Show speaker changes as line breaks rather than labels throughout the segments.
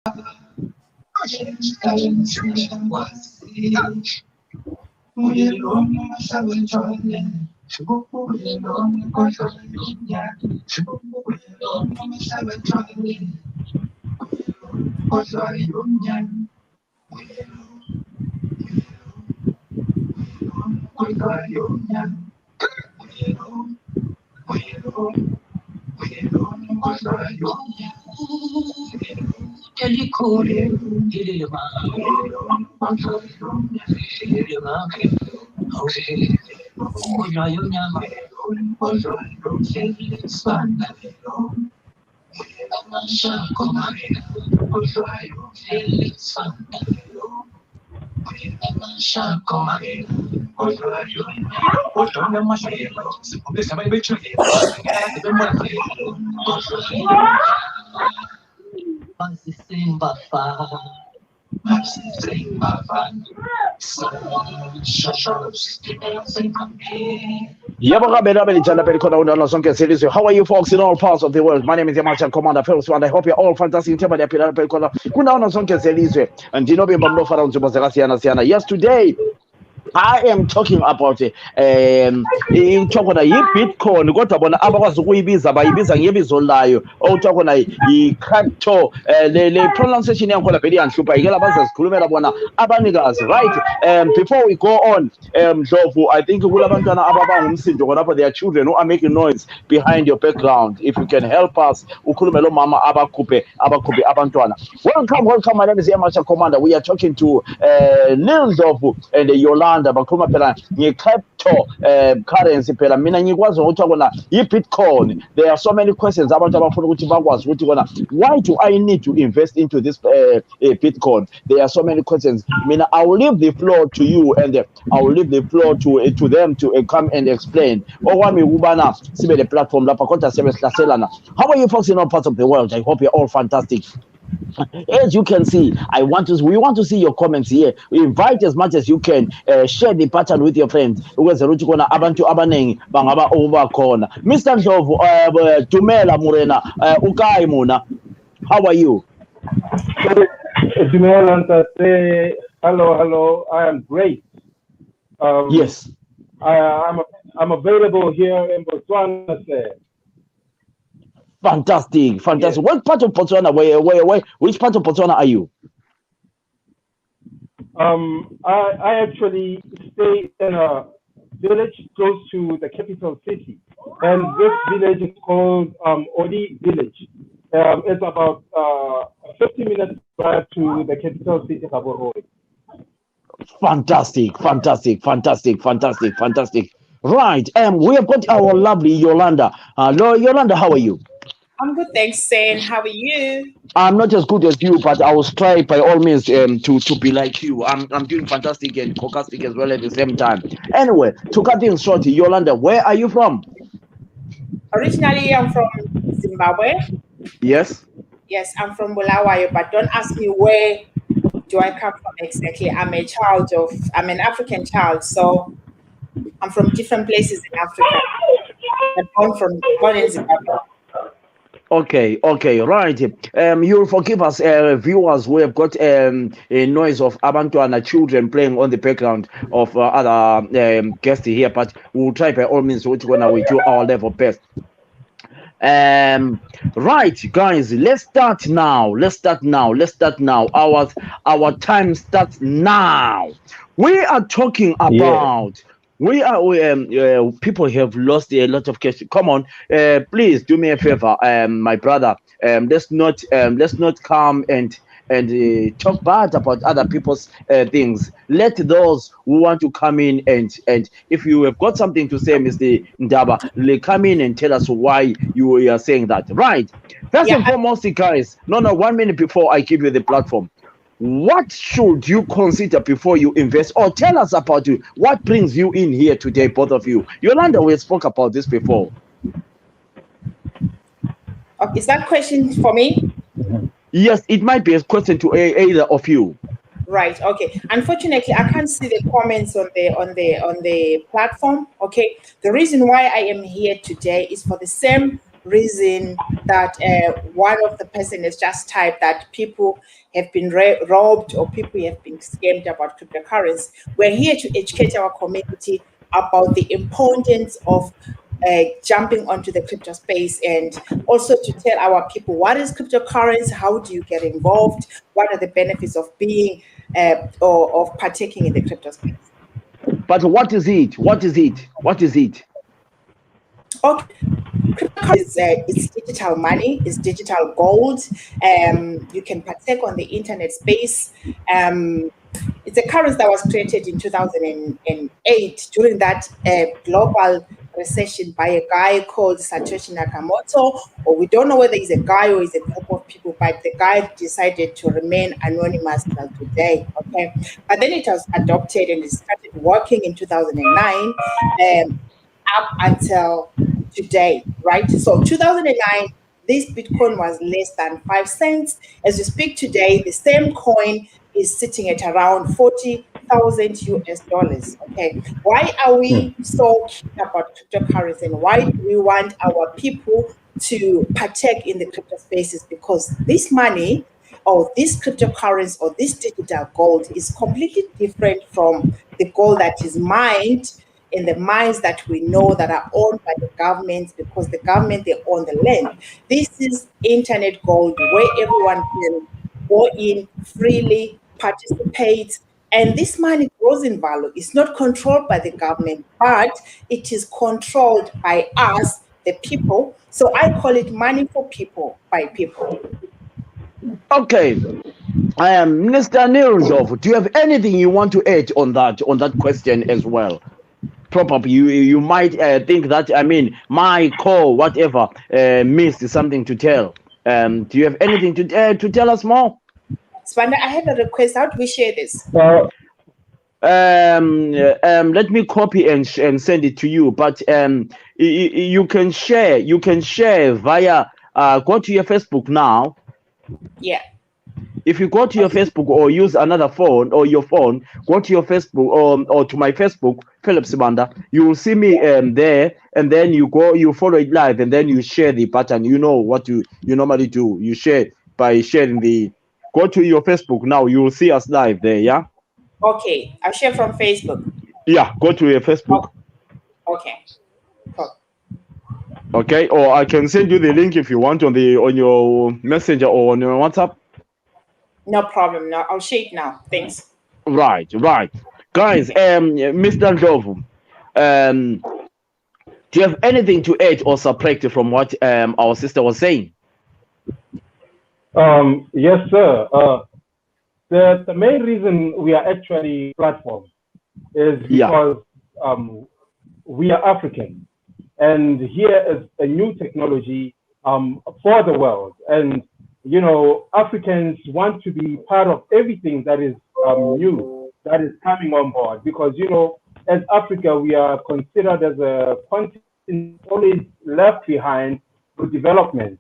How are you folks in all parts of the world? My name is Yamacha Commander First One. I hope you're all fantastic. Yes, today I am talking about Bitcoin kodwa bona abakwazi ukuyibiza bayibiza ngebizo layo okuthiwa i-crypto le pronunciation yakhona vele iyanhlupha yikela bazasikhulumela bona abanikazi, right? Before we go on, Jovo, I think kulabantwana ababangumsindo khonapho, there are children who are making noise behind your background. If you can help us ukhulume lo mama abakhuphe abantwana. Welcome, my name is Yamacha Commander. We are talking to Lil Jovo and Yolanda bakhuluma phela nge-crypto currency phela. Mina ngikwazi ukuthi kona i-Bitcoin. There are so many questions abantu abafuna ukuthi bakwazi ukuthi kona, why do I need to invest into this Bitcoin? There are so many questions. Mina, I will leave the floor to you and I will leave the floor to them to come and explain. Okwami ukubana sibe le platform lapha kodwa siyahlaselana. How are you folks in all parts of the world? I hope you're all fantastic. As you can see, we want to see your comments here. We invite as much as you can. Share the pattern with your friends. Abantu abanengi bangaba overkhona. Mr. Jovo, Tumela Murena, Ukai Muna. How are you?
Tumela, say hello. I am great.
Yes.
I'm available here in Botswana, sir.
Fantastic. Yes. What part of Botswana? Which part of Botswana are you?
I actually stay in a village close to the capital city, and this village is called Odi Village. It's about a 50-minute drive to the capital city, Gaborone.
Fantastic. Right. We have got our lovely Yolanda. Yolanda, how are you?
I'm good, thanks, Sam. How are you?
I'm not as good as you, but I will try by all means to be like you. I'm doing fantastic and sarcastic as well at the same time. Anyway, to cut things short, Yolanda, where are you from?
Originally, I'm from Zimbabwe.
Yes.
Yes, I'm from Bulawayo, but don't ask me where do I come from exactly. I'm an African child, so I'm from different places in Africa. I'm born in Zimbabwe.
Okay, right. You'll forgive us, viewers. We have got a noise of Abantwana children playing on the background of other guests here, but we'll try by all means to do our level best. Right, guys, let's start now. Our time starts now. We are talking about. People have lost a lot of cash. Come on, please do me a favor, my brother. Let's not come and talk bad about other people's things. Let those who want to come in and if you have got something to say, Mr. Ndaba, come in and tell us why you are saying that. Right. First and foremost, guys. No, 1 minute before I give you the platform. What should you consider before you invest? Or tell us about you. What brings you in here today, both of you? Yolanda, we spoke about this before.
Is that question for me?
Yes, it might be a question to either of you.
Right. Okay. Unfortunately, I can't see the comments on the platform. Okay. The reason why I am here today is for the same reason that one of the person has just typed that people have been robbed or people have been scammed about cryptocurrency. We're here to educate our community about the importance of jumping onto the crypto space, and also to tell our people what is cryptocurrency, how do you get involved, what are the benefits of being or of partaking in the crypto space.
But what is it? What is it? What is it?
Okay. Cryptocurrency is digital money, it's digital gold. You can partake on the internet space. It's a currency that was created in 2008 during that global recession by a guy called Satoshi Nakamoto, or we don't know whether he's a guy or he's a group of people, but the guy decided to remain anonymous till today. Okay, but then it was adopted and it started working in 2009 up until today, right? So 2009, this Bitcoin was less than 5 cents. As we speak today, the same coin is sitting at around 40,000 US dollars. Okay, why are we so keen about cryptocurrency, and why do we want our people to partake in the crypto spaces? Because this money or this cryptocurrency or this digital gold is completely different from the gold that is mined in the mines that we know that are owned by the government, because the government, they own the land. This is internet gold where everyone can go in freely, participate, and this money grows in value. It's not controlled by the government, but it is controlled by us, the people. So I call it money for people, by people.
Okay. Mr. Nilzov, do you have anything you want to add on that question as well? Probably you might think that, I mean, my call, whatever, missed something to tell. Do you have anything to tell us more?
Spanda, I have a request. How do we share this?
Let me copy and send it to you. But you can share. You can share via. Go to your Facebook now.
Yeah.
If you go to your Facebook or use another phone or your phone, go to your Facebook or to my Facebook, Philip Sibanda, you will see me there, and then you follow it live, and then you share the button. You know what you normally do. You share by sharing the. Go to your Facebook now. You will see us live there. Yeah.
Okay, I'll share from Facebook.
Yeah, go to your Facebook.
Okay. Cool.
Okay, or I can send you the link if you want on your Messenger or on your WhatsApp.
No problem. No, I'll share it now. Thanks.
Right. Guys, Mr. Jovo, do you have anything to add or subtract from what our sister was saying?
Yes, sir. The main reason we are actually platform is because we are African, and here is a new technology for the world, and Africans want to be part of everything that is new, that is coming on board, because as Africa, we are considered as a continent always left behind with development.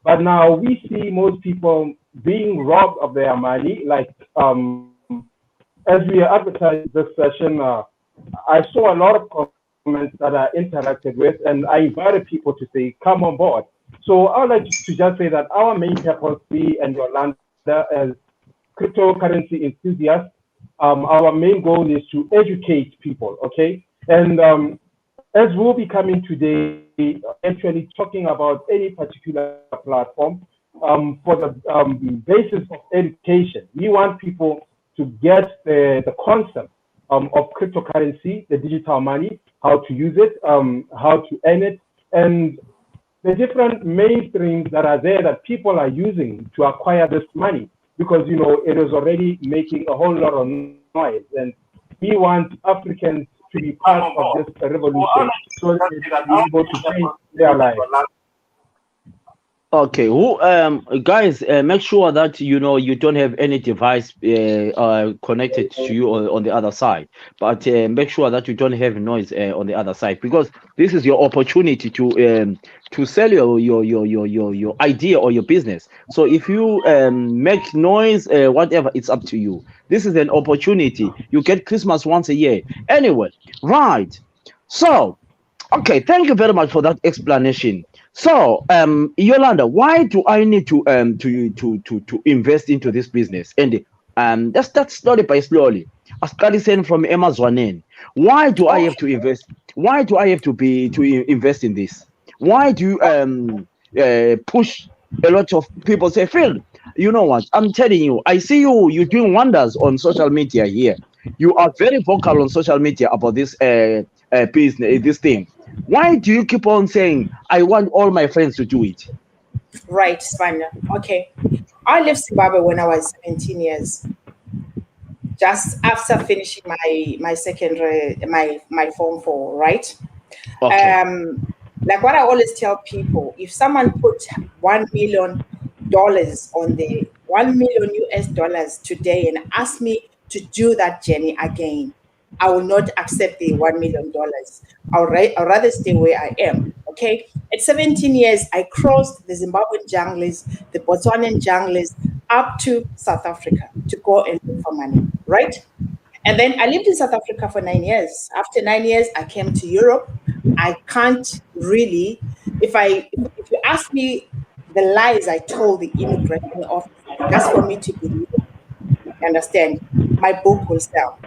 But now we see most people being robbed of their money. Like as we advertised this session, I saw a lot of comments that I interacted with, and I invited people to say, come on board. So I would like to just say that our main purpose, we and Yolanda, as cryptocurrency enthusiasts, our main goal is to educate people, okay? And as we'll be coming today, actually talking about any particular platform, for the basis of education, we want people to get the concept of cryptocurrency, the digital money, how to use it, how to earn it, and the different mainstreams that are there that people are using to acquire this money, because it is already making a whole lot of noise, and we want Africans to be part of this revolution so that they are able to change their lives.
Okay, guys, make sure that you don't have any device connected to you on the other side, but make sure that you don't have noise on the other side, because this is your opportunity to sell your idea or your business. So if you make noise, whatever, it's up to you. This is an opportunity. You get Christmas once a year. Anyway, right. So, okay, thank you very much for that explanation. So, Yolanda, why do I need to invest into this business? And let's start slowly by slowly. As Kali said from Amazon, why do I have
Okay.
to invest? Why do I have to invest in this? Why do you push a lot of people say, Phil, you know what? I'm telling you, I see you're doing wonders on social media here. You are very vocal on social media about this business, this thing. Why do you keep on saying, I want all my friends to do it?
Right, Spania. Okay. I left Zimbabwe when I was 17 years, just after finishing my secondary, my form four, right?
Okay.
Um, like what I always tell people, if someone put $1 million on the 1 million US dollars today and ask me to do that journey again, I will not accept the $1 million. I'll rather stay where I am. Okay. At 17 years, I crossed the Zimbabwean jungles, the Botswanan jungles, up to South Africa to go and look for money. Right. And then I lived in South Africa for 9 years. After 9 years, I came to Europe. I can't really, if you ask me the lies I told the immigration officer, just for me to believe, you understand, my book will sell.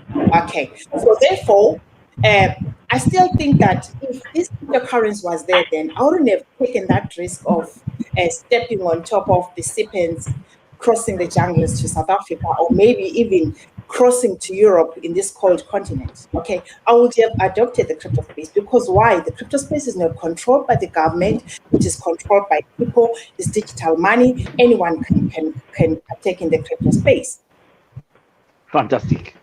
Okay. So therefore, uh, I still think that if this cryptocurrency was there, then I wouldn't have taken that risk of stepping on top of the serpents, crossing the jungles to South Africa, or maybe even crossing to Europe in this cold continent. Okay, I would have adopted the crypto space because why? The crypto space is not controlled by the government; it is controlled by people. It's digital money. Anyone can partake in the crypto space.
Fantastic.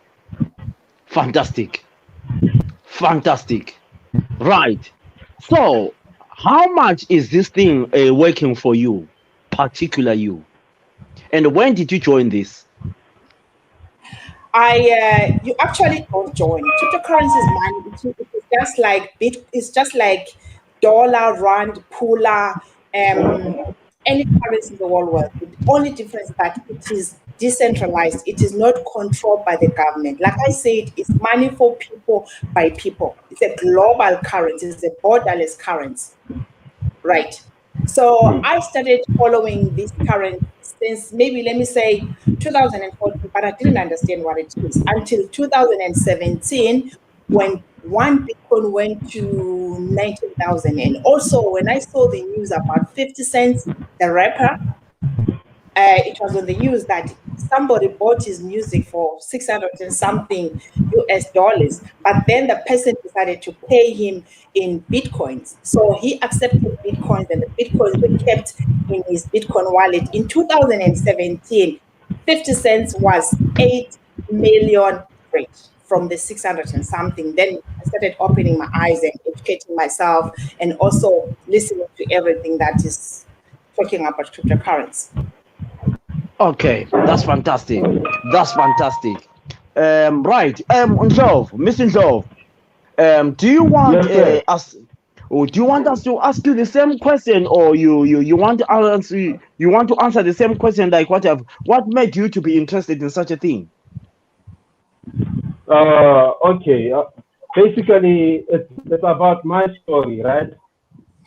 Fantastic. Fantastic. Right. So, how much is this thing working for you, particular you? And when did you join this?
You actually don't join. Cryptocurrency is money. It's just like it's just like dollar, rand, pula, any currency in the whole world. The only difference is that it is decentralized. It is not controlled by the government. Like I said, it's money for people by people. It's a global currency. It's a borderless currency. Right. So I started following this current since maybe let me say 2014, but I didn't understand what it is until 2017 when one Bitcoin went to 19,000. And also when I saw the news about 50 cents, the rapper, it was on the news that somebody bought his music for 600 and something US dollars, but then the person decided to pay him in Bitcoins. So he accepted Bitcoins and the Bitcoins were kept in his Bitcoin wallet. In 2017, 50 cents was 8 million rate from the 600 and something. Then I started opening my eyes and educating myself and also listening to everything that is talking about cryptocurrency.
Okay, that's fantastic. That's fantastic. Right. Jove, Mr. Jove, do you want
Yes, sir.
us? Or do you want us to ask you the same question, or you want to answer the same question like what made you to be interested in such a thing?
Okay. Basically, it's about my story, right?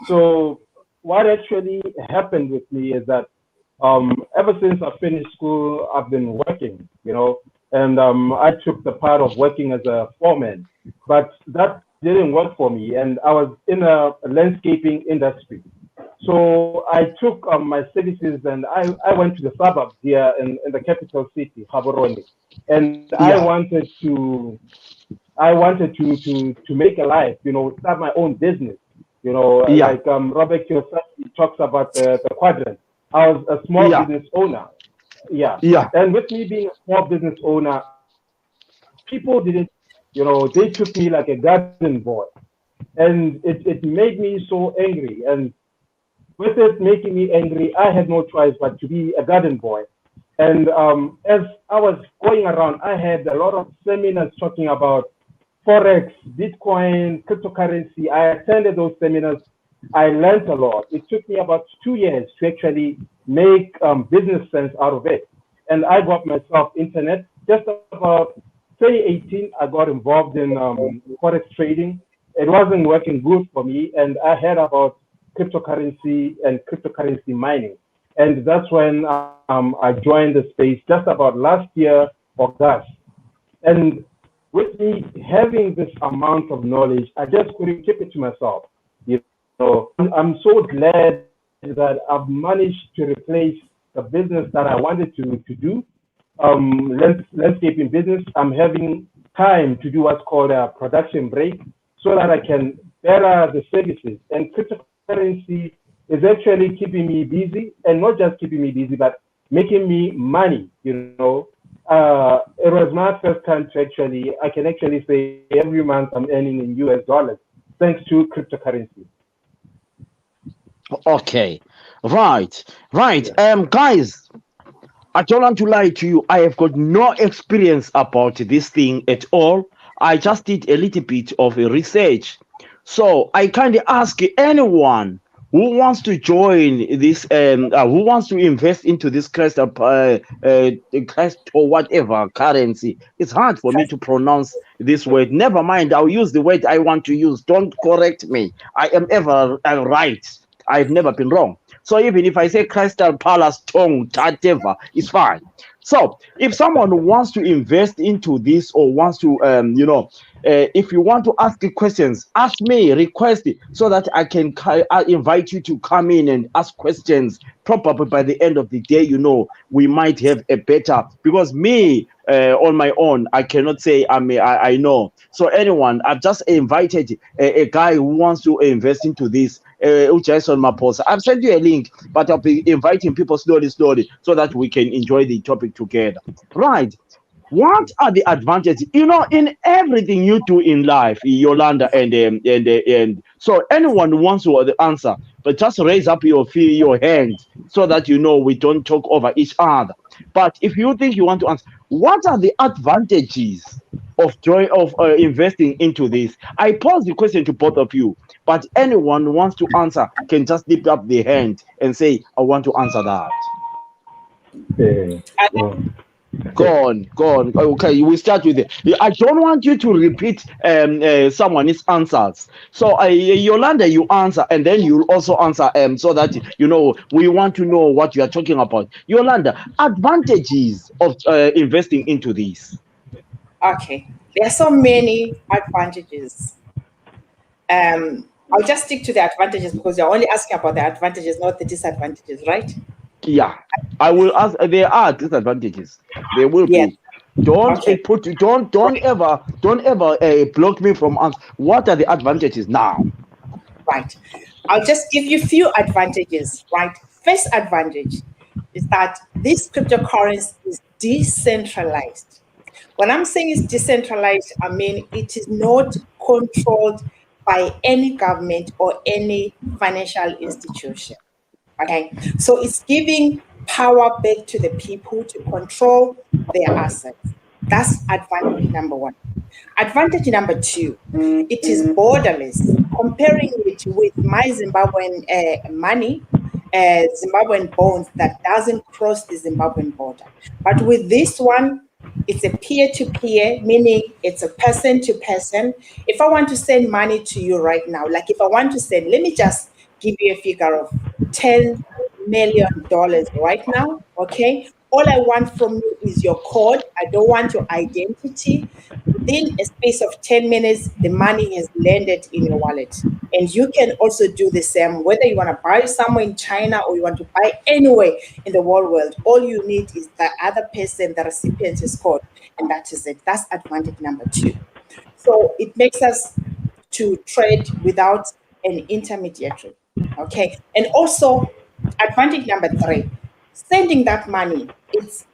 So, what actually happened with me is that ever since I finished school, I've been working, and I took the part of working as a foreman, but that didn't work for me, and I was in a landscaping industry. So I took my services and I went to the suburbs here in the capital city, Gaborone, and
Yeah,
I wanted to make a life, start my own business,
yeah,
like Robert Kiyosaki talks about the quadrant. I was a small
yeah,
business owner, yeah,
yeah.
and with me being a small business owner, people didn't, they took me like a garden boy, and it made me so angry, and with it making me angry, I had no choice but to be a garden boy. And as I was going around, I had a lot of seminars talking about Forex, Bitcoin, cryptocurrency. I attended those seminars. I learned a lot. It took me about 2 years to actually make business sense out of it. And I got myself internet. Just about 2018, I got involved in Forex trading. It wasn't working good for me. And I had about cryptocurrency and cryptocurrency mining. And that's when I joined the space just about last year, August. And with me having this amount of knowledge, I just couldn't keep it to myself. You know, I'm so glad that I've managed to replace the business that I wanted to do, landscaping business. I'm having time to do what's called a production break so that I can better the services. And cryptocurrency is actually keeping me busy, and not just keeping me busy, but making me money, you know. It was my first time to actually, I can actually say every month I'm earning in US dollars, thanks to cryptocurrency.
Okay, right, right. Guys, I don't want to lie to you. I have got no experience about this thing at all. I just did a little bit of a research. So I kind of ask anyone who wants to join this, who wants to invest into this crest or whatever currency. It's hard for me to pronounce this word. Never mind, I'll use the word I want to use. Don't correct me. I am ever right. I've never been wrong. So even if I say Crystal Palace tongue, whatever, it's fine. So if someone wants to invest into this or wants to, if you want to ask questions, ask me, request it, so that I can invite you to come in and ask questions. Probably by the end of the day, we might have a better, because me, on my own, I cannot say I know. So anyone, I've just invited a guy who wants to invest into this, Jason Maposa. I've sent you a link, but I'll be inviting people slowly, so that we can enjoy the topic together. Right. What are the advantages? In everything you do in life, Yolanda, and so anyone who wants to answer, but just raise up your hand so that we don't talk over each other. But if you think you want to answer, what are the advantages of investing into this? I pose the question to both of you, but anyone who wants to answer can just lift up the hand and say, "I want to answer that." Go on. Okay, we start with it. I don't want you to repeat someone's answers. So, Yolanda, you answer, and then you'll also answer so that we want to know what you are talking about. Yolanda, advantages of investing into this.
Okay, there are so many advantages. I'll just stick to the advantages because you're only asking about the advantages, not the disadvantages, right?
Yeah, I will ask. There are disadvantages. There will be. Don't ever block me from answering. What are the advantages now?
Right. I'll just give you a few advantages. Right. First advantage is that this cryptocurrency is decentralized. When I'm saying it's decentralized, I mean it is not controlled by any government or any financial institution. Okay, so it's giving power back to the people to control their assets. That's advantage number one. Advantage number two, it is borderless. Comparing it with my Zimbabwean money, Zimbabwean bonds that doesn't cross the Zimbabwean border. But with this one, it's a peer-to-peer, meaning it's a person-to-person. If I want to send money to you right now, like if I want to send, let me just give you a figure of $10 million right now, okay? All I want from you is your code. I don't want your identity. Within a space of 10 minutes, the money has landed in your wallet. And you can also do the same, whether you want to buy somewhere in China or you want to buy anywhere in the world. All you need is the other person, the recipient's code, and that is it. That's advantage number two. So it makes us to trade without an intermediary. Okay. And also, advantage number three, sending that money, it's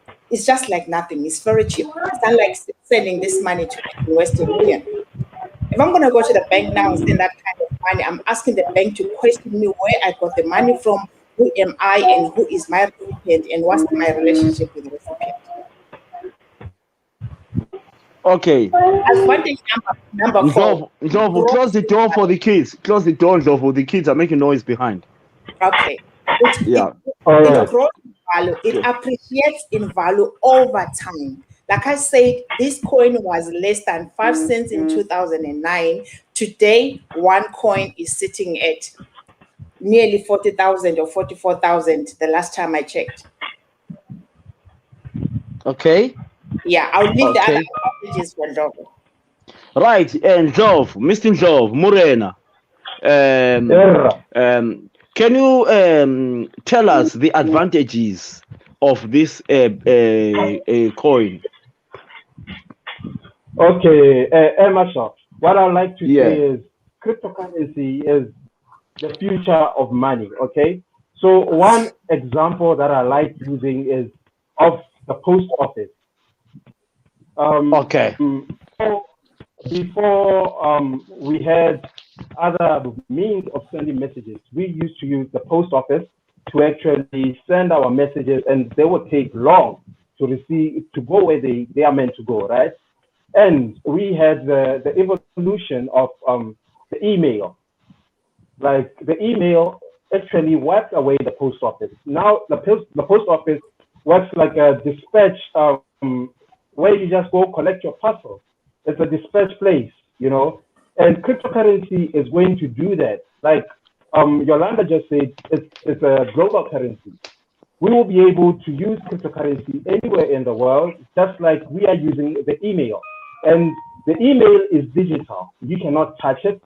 just like nothing. It's very cheap. It's not like sending this money to Western Union. If I'm going to go to the bank now and send that kind of money, I'm asking the bank to question me where I got the money from, who am I, and who is my recipient, and what's my relationship with the recipient.
Okay.
Advantage number four.
Jovo, close the door for the kids. Close the door, Jovo. The kids are making noise behind.
Okay.
It
grows in value. It appreciates in value over time. Like I said, this coin was less than 5 cents in 2009. Today, one coin is sitting at nearly 40,000 or 44,000 the last time I checked.
Okay.
Yeah, I'll leave the other
Okay.
advantages for Jovo.
Right. And Jov, Mr. Jov, Morena. Can you tell us the advantages of this coin?
Okay, Emerson, what I'd like to say
Yeah.
is cryptocurrency is the future of money, okay? So one example that I like using is of the post office.
Okay.
Before we had other means of sending messages, we used to use the post office to actually send our messages, and they would take long to receive, to go where they are meant to go, right? And we had the evolution of the email. Like the email actually wiped away the post office. Now the post office works like a dispatch where you just go collect your parcel. It's a dispatch place, you know. And cryptocurrency is going to do that. Like Yolanda just said, it's a global currency. We will be able to use cryptocurrency anywhere in the world, just like we are using the email. And the email is digital. You cannot touch it.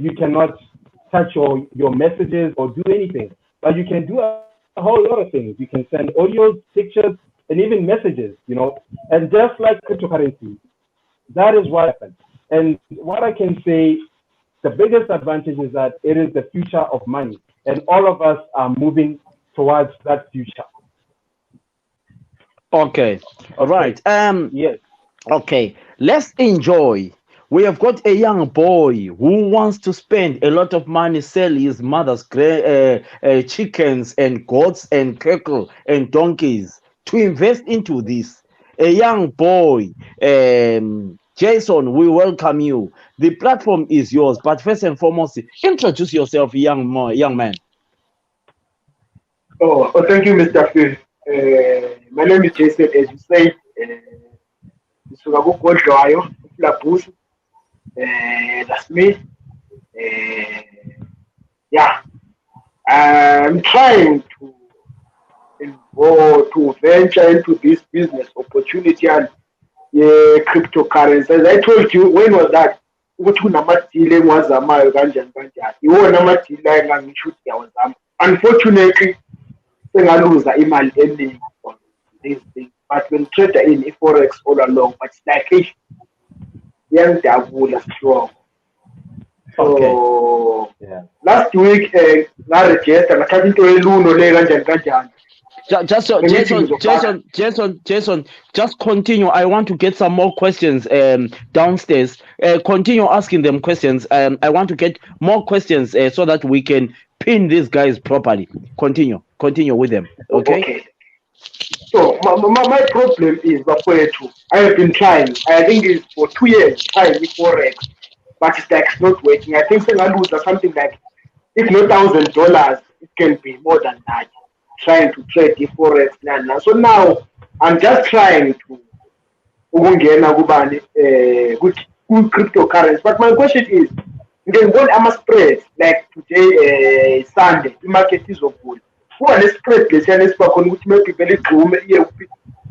You cannot touch your messages or do anything. But you can do a whole lot of things. You can send audios, pictures, and even messages, you know. And just like cryptocurrency, that is what happened. And what I can say, the biggest advantage is that it is the future of money. And all of us are moving towards that future.
Okay.
Okay.
Right.
Yes.
Okay. Let's enjoy. We have got a young boy who wants to spend a lot of money, sell his mother's chickens and goats and cattle and donkeys to invest into this. A young boy, Jason, we welcome you. The platform is yours, but first and foremost, introduce yourself, young man.
Thank you, Mr. Phil. My name is Jason, as you said. Ngisuka kugodlwayo, uFlabusi. That's me. Yeah, I'm trying to venture into this business opportunity and cryptocurrency. As I told you, when was that? Ukuthi kunamadili engiwazamayo kanjani kanjani. Iwona amadili engangisho ukuthi ngiyawazama. Unfortunately, sengaluza imali eningi on these things. But when trader in forex all along, but it's like iyangidabula strong. So
Yeah.
last week ngaregister ngathatha into yeluno le kanjani kanjani.
Jason, just continue. I want to get some more questions downstairs. Continue asking them questions. I want to get more questions so that we can pin these guys properly. Continue with them. Okay.
So my problem is I have been trying. I think it's for 2 years trying with forex, but it's like it's not working. I think I lose something like, if not $1,000, it can be more than that. Trying to trade the forex now. So now I'm just trying to ukungena kubani cryptocurrency. But my question is, I'm a spread like today Sunday, the market is open. Kuba ne-spread lesiyana esibakhona ukuthi maybe vele igxume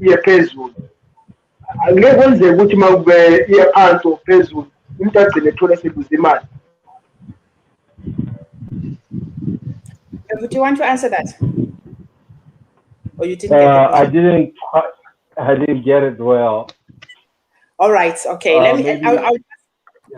iye phezulu. Angeke kwenzeke ukuthi uma kube iye phansi or phezulu umuntu agcine ethola seluze imali.
Would you want to answer that? Or you didn't get the question?
I didn't get it well.
All right. Okay.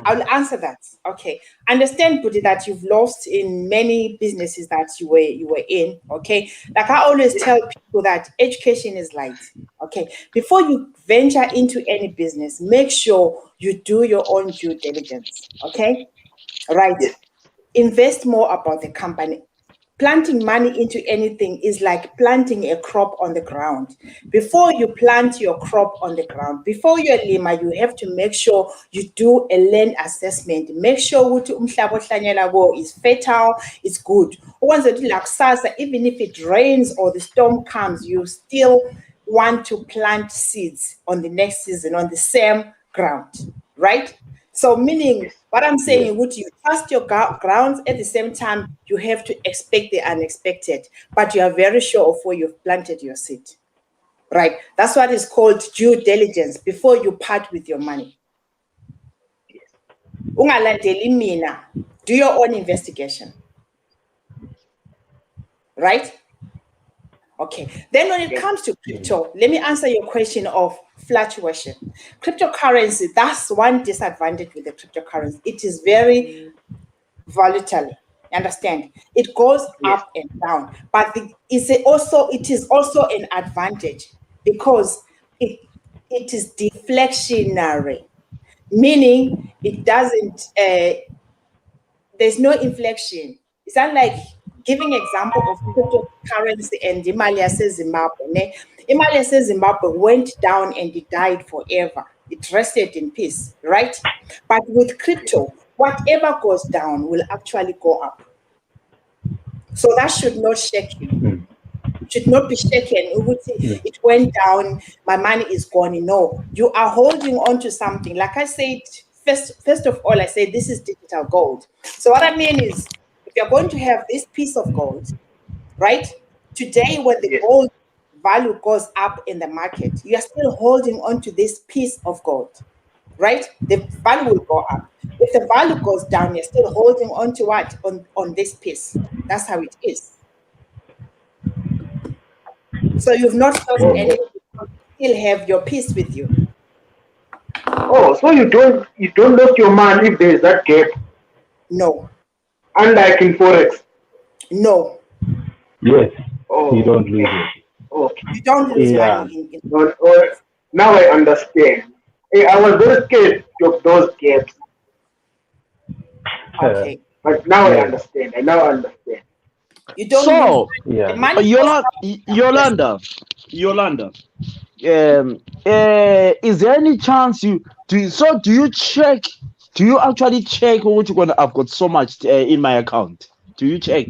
I'll answer that. Okay. Understand, Budi, that you've lost in many businesses that you were in. Okay. Like I always tell people that education is light. Okay. Before you venture into any business, make sure you do your own due diligence. Okay. Right.
Yes.
Invest more about the company. Planting money into anything is like planting a crop on the ground. Before you plant your crop on the ground, before you're lima, you have to make sure you do a land assessment. Make sure umhlaba ohlanyela kuwo is fertile, it's good. Even if it rains or the storm comes, you still want to plant seeds on the next season on the same ground, right? So meaning what I'm saying, would you trust your grounds at the same time you have to expect the unexpected, but you are very sure of where you've planted your seed. Right? That's what is called due diligence before you part with your money. Ungalandeli mina, do your own investigation. Right? Okay. Then when it comes to crypto, let me answer your question of fluctuation. Cryptocurrency, that's one disadvantage with the cryptocurrency. It is very volatile. You understand? It goes up and down, but it is also an advantage because it is deflectionary, meaning it doesn't. There's no inflection. It's not like giving example of cryptocurrency and imali yaseZimbabwe. Imali yaseZimbabwe went down and it died forever. It rested in peace, right? But with crypto, whatever goes down will actually go up. So that should not shake you. It should not be shaken. It went down, my money is gone. No, you are holding on to something. Like I said, first of all, I say this is digital gold. So what I mean is, if you're going to have this piece of gold, right? Today, when the gold value goes up in the market, you are still holding on to this piece of gold, right? The value will go up. If the value goes down, you're still holding on to what? On this piece. That's how it is. So you've not lost anything. You still have your piece with you.
Oh, so you don't lose your money if there is that gap?
No.
Unlike in Forex?
No.
Yes. Oh, you don't lose it.
Okay.
You don't lose money.
Now I understand. I was very scared of those gaps.
Okay.
But now I understand. I now understand.
You don't
So,
the money
Yolanda, is there any chance do you actually check what you're gonna? I've got so much in my account. Do you check?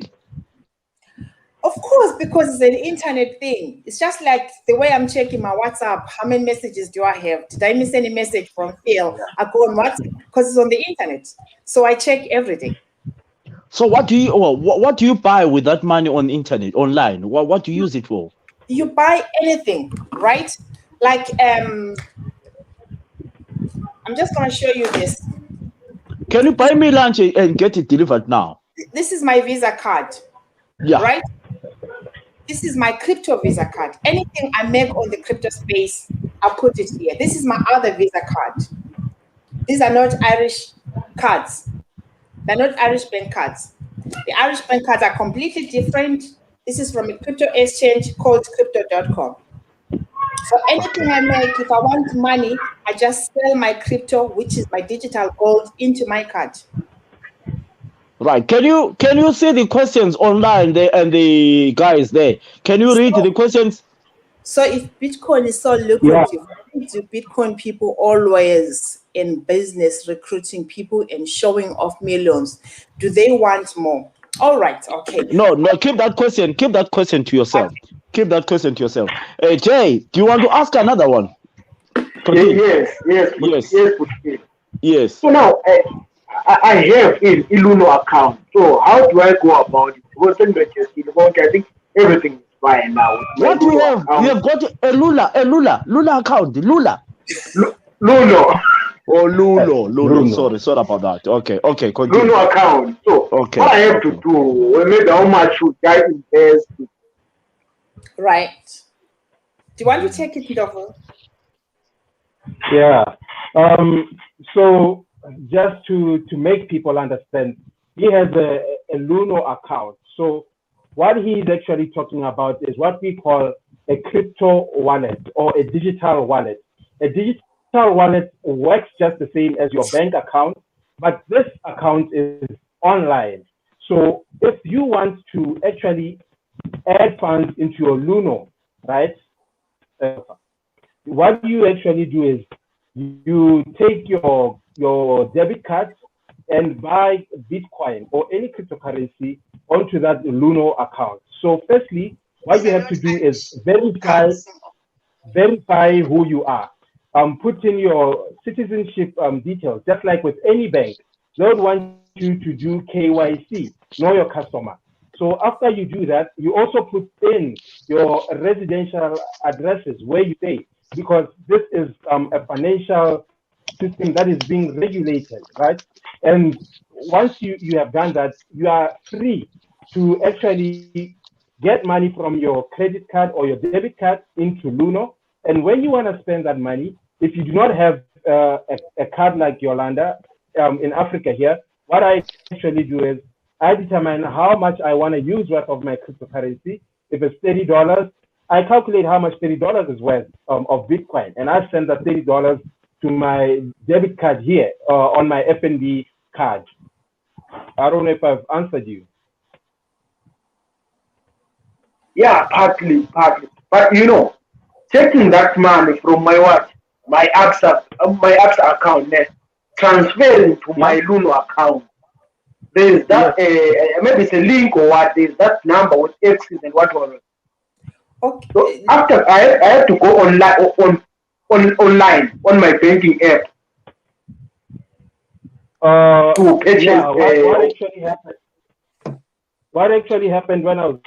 Of course, because it's an internet thing. It's just like the way I'm checking my WhatsApp. How many messages do I have? Did I miss any message from Phil? I go on WhatsApp because it's on the internet. So I check everything.
So what do you buy with that money on the internet, online? What do you use it for?
You buy anything, right? Like I'm just gonna show you this.
Can you buy me lunch and get it delivered now?
This is my Visa card.
Yeah.
Right? This is my crypto Visa card. Anything I make on the crypto space, I put it here. This is my other Visa card. These are not Irish cards. They're not Irish bank cards. The Irish bank cards are completely different. This is from a crypto exchange called crypto.com. So anything I make, if I want money, I just sell my crypto, which is my digital gold, into my card.
Right. Can you see the questions online there and the guys there? Can you read the questions?
So if Bitcoin is so lucrative, why do Bitcoin people always in business recruiting people and showing off millions? Do they want more? All right, okay.
No, keep that question to yourself. Okay. Keep that question to yourself. Jay, do you want to ask another one? Yes.
So now I have an Iluno account. So how do I go about it? I think everything is fine now.
What do you have? You have got a Lula account. Lula.
Luno.
Oh, Lulo. Sorry about that. Okay, continue.
Luno account. So
okay,
what I have to do, maybe how much should I invest?
Right. Do you want to take it, Jovo?
Yeah. So just to make people understand, he has a Luno account. So what he is actually talking about is what we call a crypto wallet or a digital wallet. A digital wallet works just the same as your bank account, but this account is online. So if you want to actually add funds into your Luno, right? What you actually do is you take your debit card and buy Bitcoin or any cryptocurrency onto that Luno account. So firstly, what you have to do is verify who you are. put in your citizenship details, just like with any bank. They would want you to do KYC, know your customer. So after you do that, you also put in your residential addresses where you stay, because this is a financial system that is being regulated, right? And once you have done that, you are free to actually get money from your credit card or your debit card into Luno. And when you want to spend that money, if you do not have a card like Yolanda in Africa here, what I actually do is I determine how much I want to use worth of my cryptocurrency. If it's $30, I calculate how much $30 is worth of Bitcoin, and I send that $30 to my debit card here on my FNB card. I don't know if I've answered you.
Yeah, partly. But you know, taking that money from my what? My AXA account, transferring to my Luno account. There's that maybe it's a link or what? There's that number with X's and whatever.
Okay.
So after I have to go online online on my banking app to purchase.
What actually happened? What actually happened when I was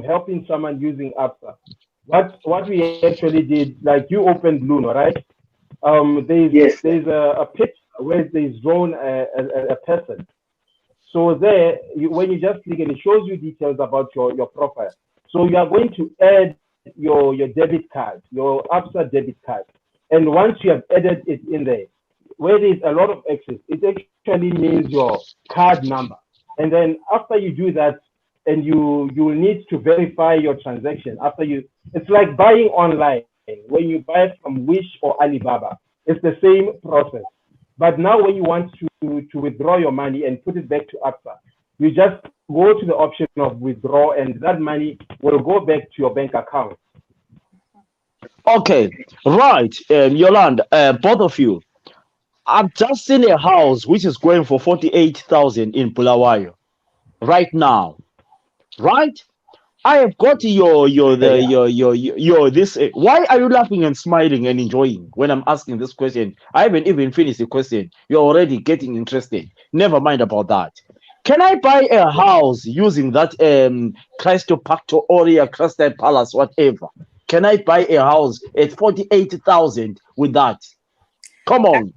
helping someone using APSA? What we actually did, like you opened Luno, right? There's a picture where there's drawn a person. So there, when you just click and it shows you details about your profile. So you are going to add your debit card, your APSA debit card. And once you have added it in there, where there's a lot of X's, it actually means your card number. And then after you do that, and you will need to verify your transaction it's like buying online. When you buy from Wish or Alibaba, it's the same process. But now when you want to withdraw your money and put it back to APSA, you just go to the option of withdraw, and that money will go back to your bank account.
Okay, right, Yolanda, both of you. I've just seen a house which is going for 48,000 in Bulawayo right now. Right? I have got your this. Why are you laughing and smiling and enjoying when I'm asking this question? I haven't even finished the question. You're already getting interested. Never mind about that. Can I buy a house using that Cristo Pacto Oria Crystal Palace, whatever? Can I buy a house at 48,000 with that? Come on.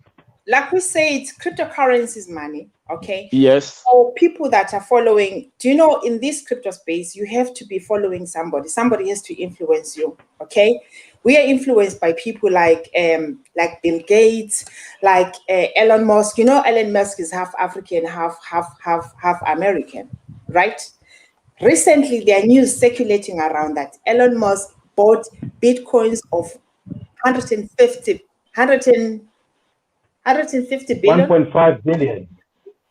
Like we say, it's cryptocurrencies money. Okay.
Yes.
So people that are following, do you know, in this crypto space, you have to be following somebody. Somebody has to influence you. Okay. We are influenced by people like Bill Gates, like Elon Musk. You know, Elon Musk is half African, half American, right? Recently, there are news circulating around that Elon Musk bought Bitcoins of 150 billion.
1.5 billion.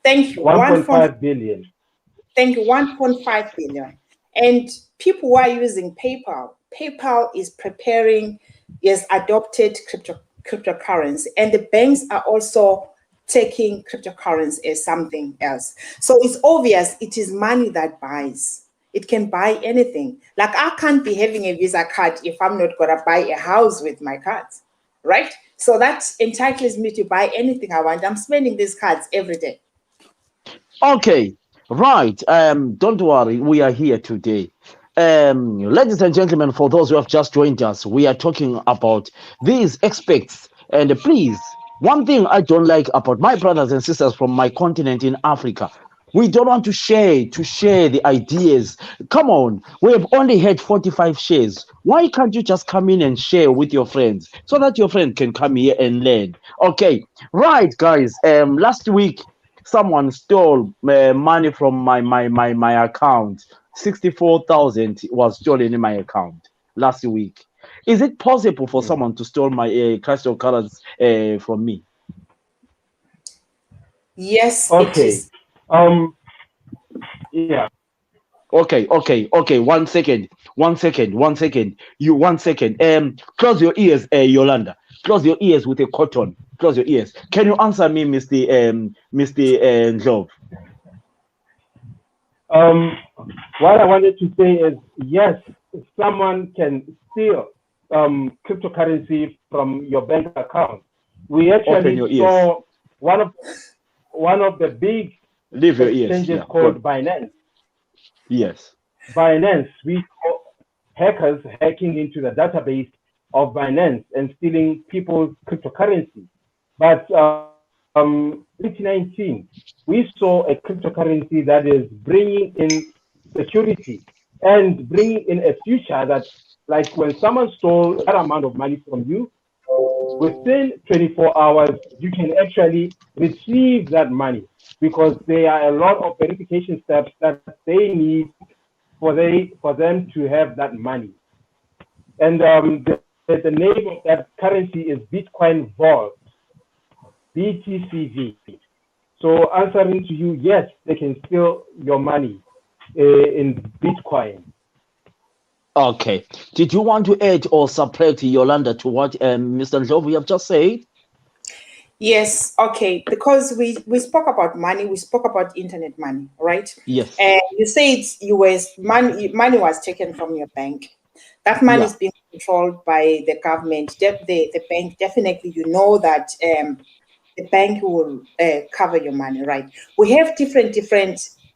Thank you.
1.5 billion.
Thank you. 1.5 billion. And people who are using PayPal is adopted cryptocurrency, and the banks are also taking cryptocurrency as something else. So it's obvious it is money that buys. It can buy anything. Like I can't be having a Visa card if I'm not gonna buy a house with my cards, right? So that entitles me to buy anything I want. I'm spending these cards every day.
Okay, right. Don't worry, we are here today. Ladies and gentlemen, for those who have just joined us, we are talking about these aspects. And please, one thing I don't like about my brothers and sisters from my continent in Africa, we don't want to share the ideas. Come on, we have only had 45 shares. Why can't you just come in and share with your friends so that your friend can come here and learn? Okay, right, guys. Last week someone stole money from my account. 64,000 was stolen in my account last week. Is it possible for someone to steal my cryptocurrency from me?
Yes,
okay.
it is.
Yeah.
Okay. 1 second. You 1 second. Close your ears, Yolanda. Close your ears with a cotton. Close your ears. Can you answer me, Mr. Jovo?
What I wanted to say is, yes, someone can steal cryptocurrency from your bank account. We actually
your ears.
saw one of the big
Leave your ears.
exchanges
Yeah,
called
good.
Binance.
Yes.
Binance, we saw hackers hacking into the database of Binance and stealing people's cryptocurrency. But 2019, we saw a cryptocurrency that is bringing in security and bringing in a future that, like when someone stole that amount of money from you, within 24 hours, you can actually receive that money because there are a lot of verification steps that they need for them to have that money. And the name of that currency is Bitcoin Vault, BTCV. So answering to you, yes, they can steal your money in Bitcoin.
Okay. Did you want to add or subtract, Yolanda, to what Mr. Jovo you have just said?
Yes, okay. Because we spoke about money, we spoke about internet money, right?
Yes.
And you said money was taken from your bank. That money is being controlled by the government. The bank, definitely, you know that the bank will cover your money, right? We have different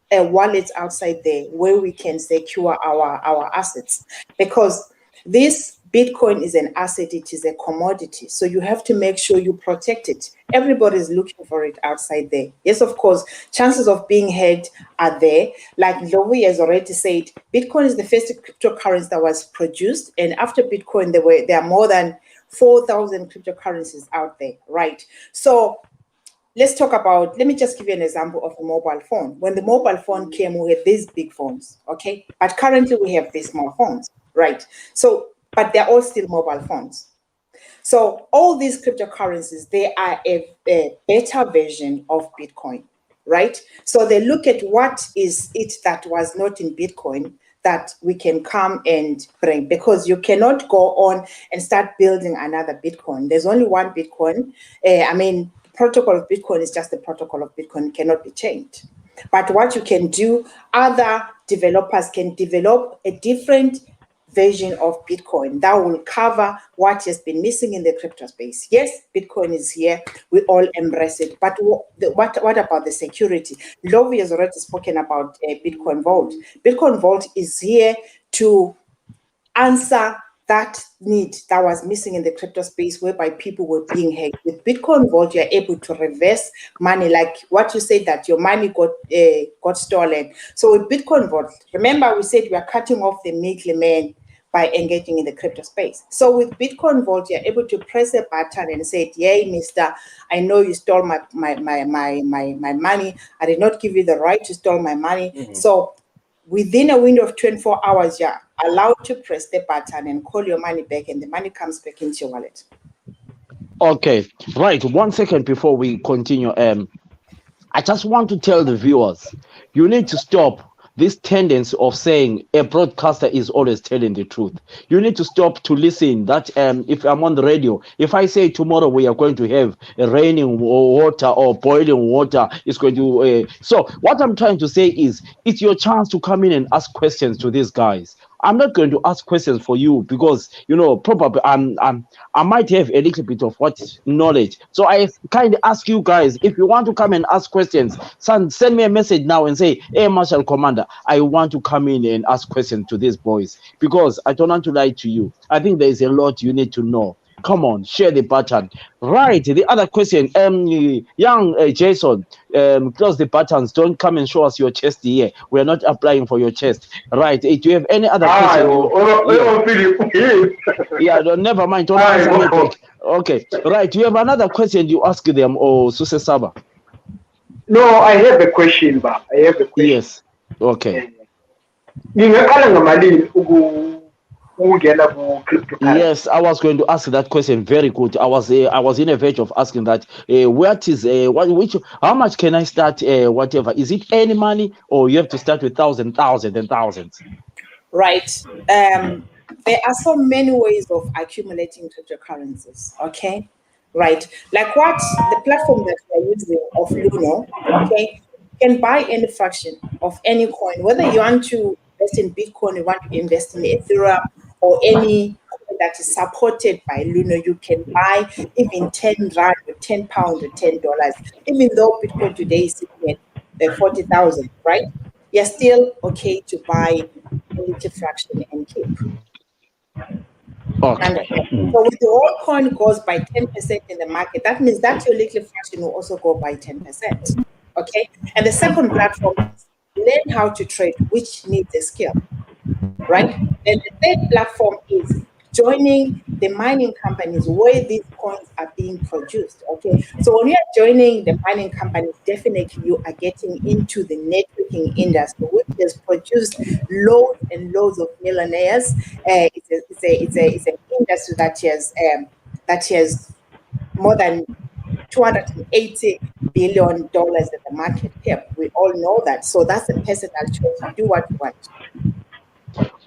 wallets outside there where we can secure our assets, because this Bitcoin is an asset, it is a commodity. So you have to make sure you protect it. Everybody's looking for it outside there. Yes, of course, chances of being hacked are there. Like Jovo has already said, Bitcoin is the first cryptocurrency that was produced. And after Bitcoin, there are more than 4,000 cryptocurrencies out there, right? So let's talk about, let me just give you an example of a mobile phone. When the mobile phone came, we had these big phones, okay? But currently we have these small phones, right? So, but they're all still mobile phones. So all these cryptocurrencies, they are a better version of Bitcoin, right? So they look at what is it that was not in Bitcoin that we can come and bring, because you cannot go on and start building another Bitcoin. There's only one Bitcoin. Protocol of Bitcoin is just the protocol of Bitcoin, cannot be changed. But what you can do, other developers can develop a different version of Bitcoin that will cover what has been missing in the crypto space. Yes, Bitcoin is here. We all embrace it. But what about the security? Jovo has already spoken about Bitcoin Vault. Bitcoin Vault is here to answer that need that was missing in the crypto space, whereby people were being hacked. With Bitcoin Vault, you're able to reverse money, like what you said, that your money got stolen. So with Bitcoin Vault, remember we said we are cutting off the middleman by engaging in the crypto space. So with Bitcoin Vault, you're able to press a button and say, "Yay, mister, I know you stole my money. I did not give you the right to steal my money." Mm-hmm. So within a window of 24 hours, you're allowed to press the button and call your money back, and the money comes back into your wallet.
Okay, right. 1 second before we continue. I just want to tell the viewers, you need to stop this tendency of saying a broadcaster is always telling the truth. You need to stop to listen that if I'm on the radio, if I say tomorrow we are going to have raining water or boiling water, it's going to... So what I'm trying to say is, it's your chance to come in and ask questions to these guys. I'm not going to ask questions for you because, probably I might have a little bit of what knowledge. So I kind of ask you guys, if you want to come and ask questions, send me a message now and say, "Hey, Marshal Commander, I want to come in and ask questions to these boys," because I don't want to lie to you. I think there is a lot you need to know. Come on, share the button. Right, the other question, young Jason, close the buttons. Don't come and show us your chest here. We're not applying for your chest. Right, do you have any other question? Yeah, never mind. Don't answer me back. Okay, right. Do you have another question you ask them, or Suse Saba?
No, I have a question, Ba. I have a question.
Yes. Okay. Yes, I was going to ask that question. Very good. I was in a verge of asking that. How much can I start? Whatever. Is it any money, or you have to start with thousands and thousands?
Right. There are so many ways of accumulating cryptocurrencies. Okay. Right. Like what the platform that we're using of Luno. Okay. You can buy any fraction of any coin, whether you want to invest in Bitcoin, you want to invest in Ethereum, or any coin that is supported by Luno, you can buy even 10 rand or 10 pounds or $10. Even though Bitcoin today is sitting at 40,000, right? You're still okay to buy a little fraction and keep.
Okay.
Understand? So when the whole coin goes by 10% in the market, that means that your little fraction will also go by 10%. Okay. And the second platform is learn how to trade, which needs a skill, right? And the third platform is joining the mining companies where these coins are being produced. Okay. So when you are joining the mining companies, definitely you are getting into the networking industry, which has produced loads and loads of millionaires. It's an industry that has more than $280 billion at the market cap. We all know that. So that's a personal choice. You do what you want.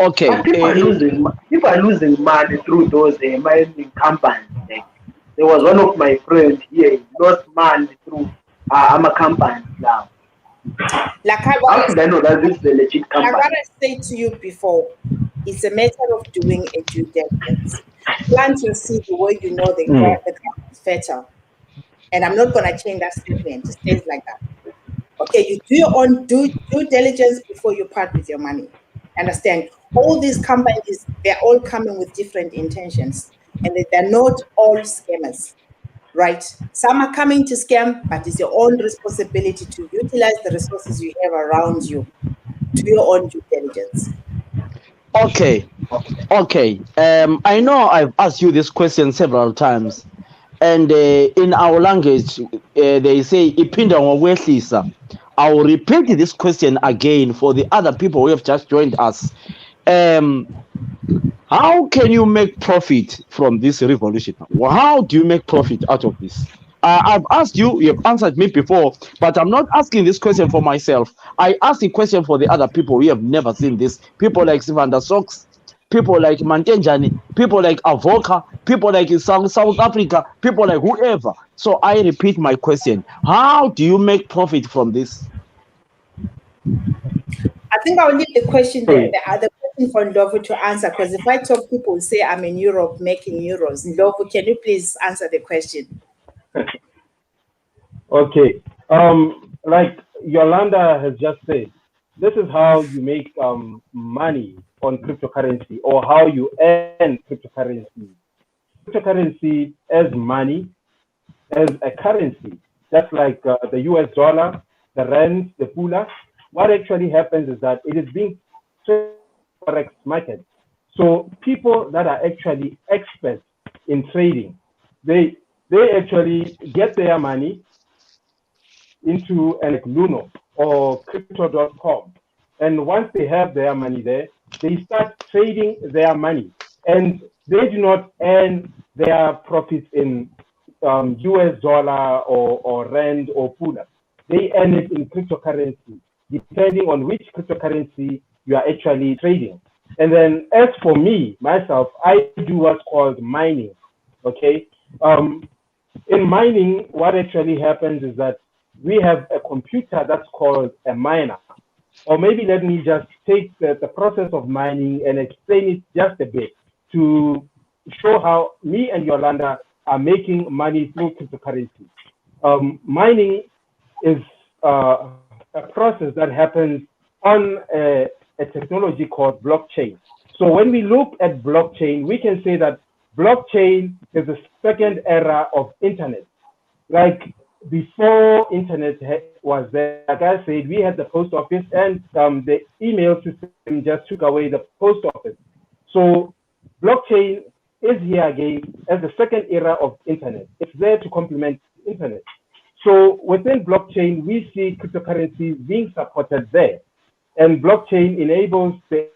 Okay.
But people are losing money through those mining companies. Like, there was one of my friends here, he lost money through a company now. How should I know that this is a legit
Like what
company?
I said to you before, it's a matter of doing a due diligence. Plant your seed where you know the ground is fertile. And I'm not going to change that statement. It stays like that. Okay, you do your own due diligence before you part with your money. Understand? All these companies, they're all coming with different intentions. And they're not all scammers, right? Some are coming to scam, but it's your own responsibility to utilize the resources you have around you. Do your own due diligence.
Okay. Okay. I know I've asked you this question several times, and in our language, they say "iphinda ngokwehlisa." I will repeat this question again for the other people who have just joined us. Um, how can you make profit from this revolution? How do you make profit out of this? I've asked you, you've answered me before, but I'm not asking this question for myself. I asked the question for the other people who have never seen this. People like Sivanda Socks, people like Mantenjani, people like Avoka, people like in South Africa, people like whoever. So I repeat my question. How do you make profit from this?
I think I'll leave the question there, the other question for Ndovu to answer, because if I talk, people will say I'm in Europe making euros. Ndovu, can you please answer the question?
Okay. Like Yolanda has just said, this is how you make money on cryptocurrency, or how you earn cryptocurrency. Cryptocurrency as money, as a currency, just like the US dollar, the rand, the pula. What actually happens is that it is being traded in the forex market. So people that are actually experts in trading, they actually get their money into like Luno or crypto.com. And once they have their money there, they start trading their money. And they do not earn their profits in US dollar or rand or pula. They earn it in cryptocurrency, depending on which cryptocurrency you are actually trading. And then as for me, myself, I do what's called mining, okay? In mining, what actually happens is that we have a computer that's called a miner. Or maybe let me just take the process of mining and explain it just a bit to show how me and Yolanda are making money through cryptocurrency. Mining is a process that happens on a technology called blockchain. So when we look at blockchain, we can say that blockchain is the second era of internet. Like before internet was there, like I said, we had the post office, and the email system just took away the post office. So blockchain is here again as the second era of internet. It's there to complement internet. So within blockchain, we see cryptocurrencies being supported there. And blockchain enables the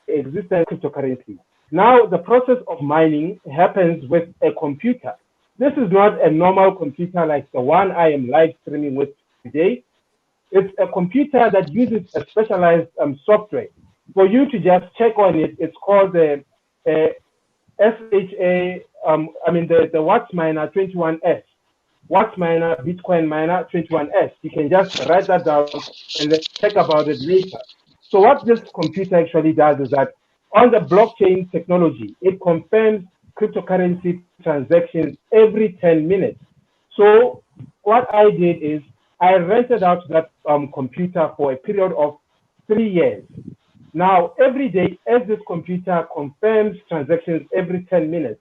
existence of cryptocurrency. Now, the process of mining happens with a computer. This is not a normal computer like the one I am live streaming with today. It's a computer that uses a specialized software. For you to just check on it, it's called the SHA, the Watts Miner 21S. Watts Miner, Bitcoin Miner 21S. You can just write that down and then check about it later. So what this computer actually does is that on the blockchain technology, it confirms cryptocurrency transactions every 10 minutes. So what I did is I rented out that computer for a period of 3 years. Now, every day, as this computer confirms transactions every 10 minutes,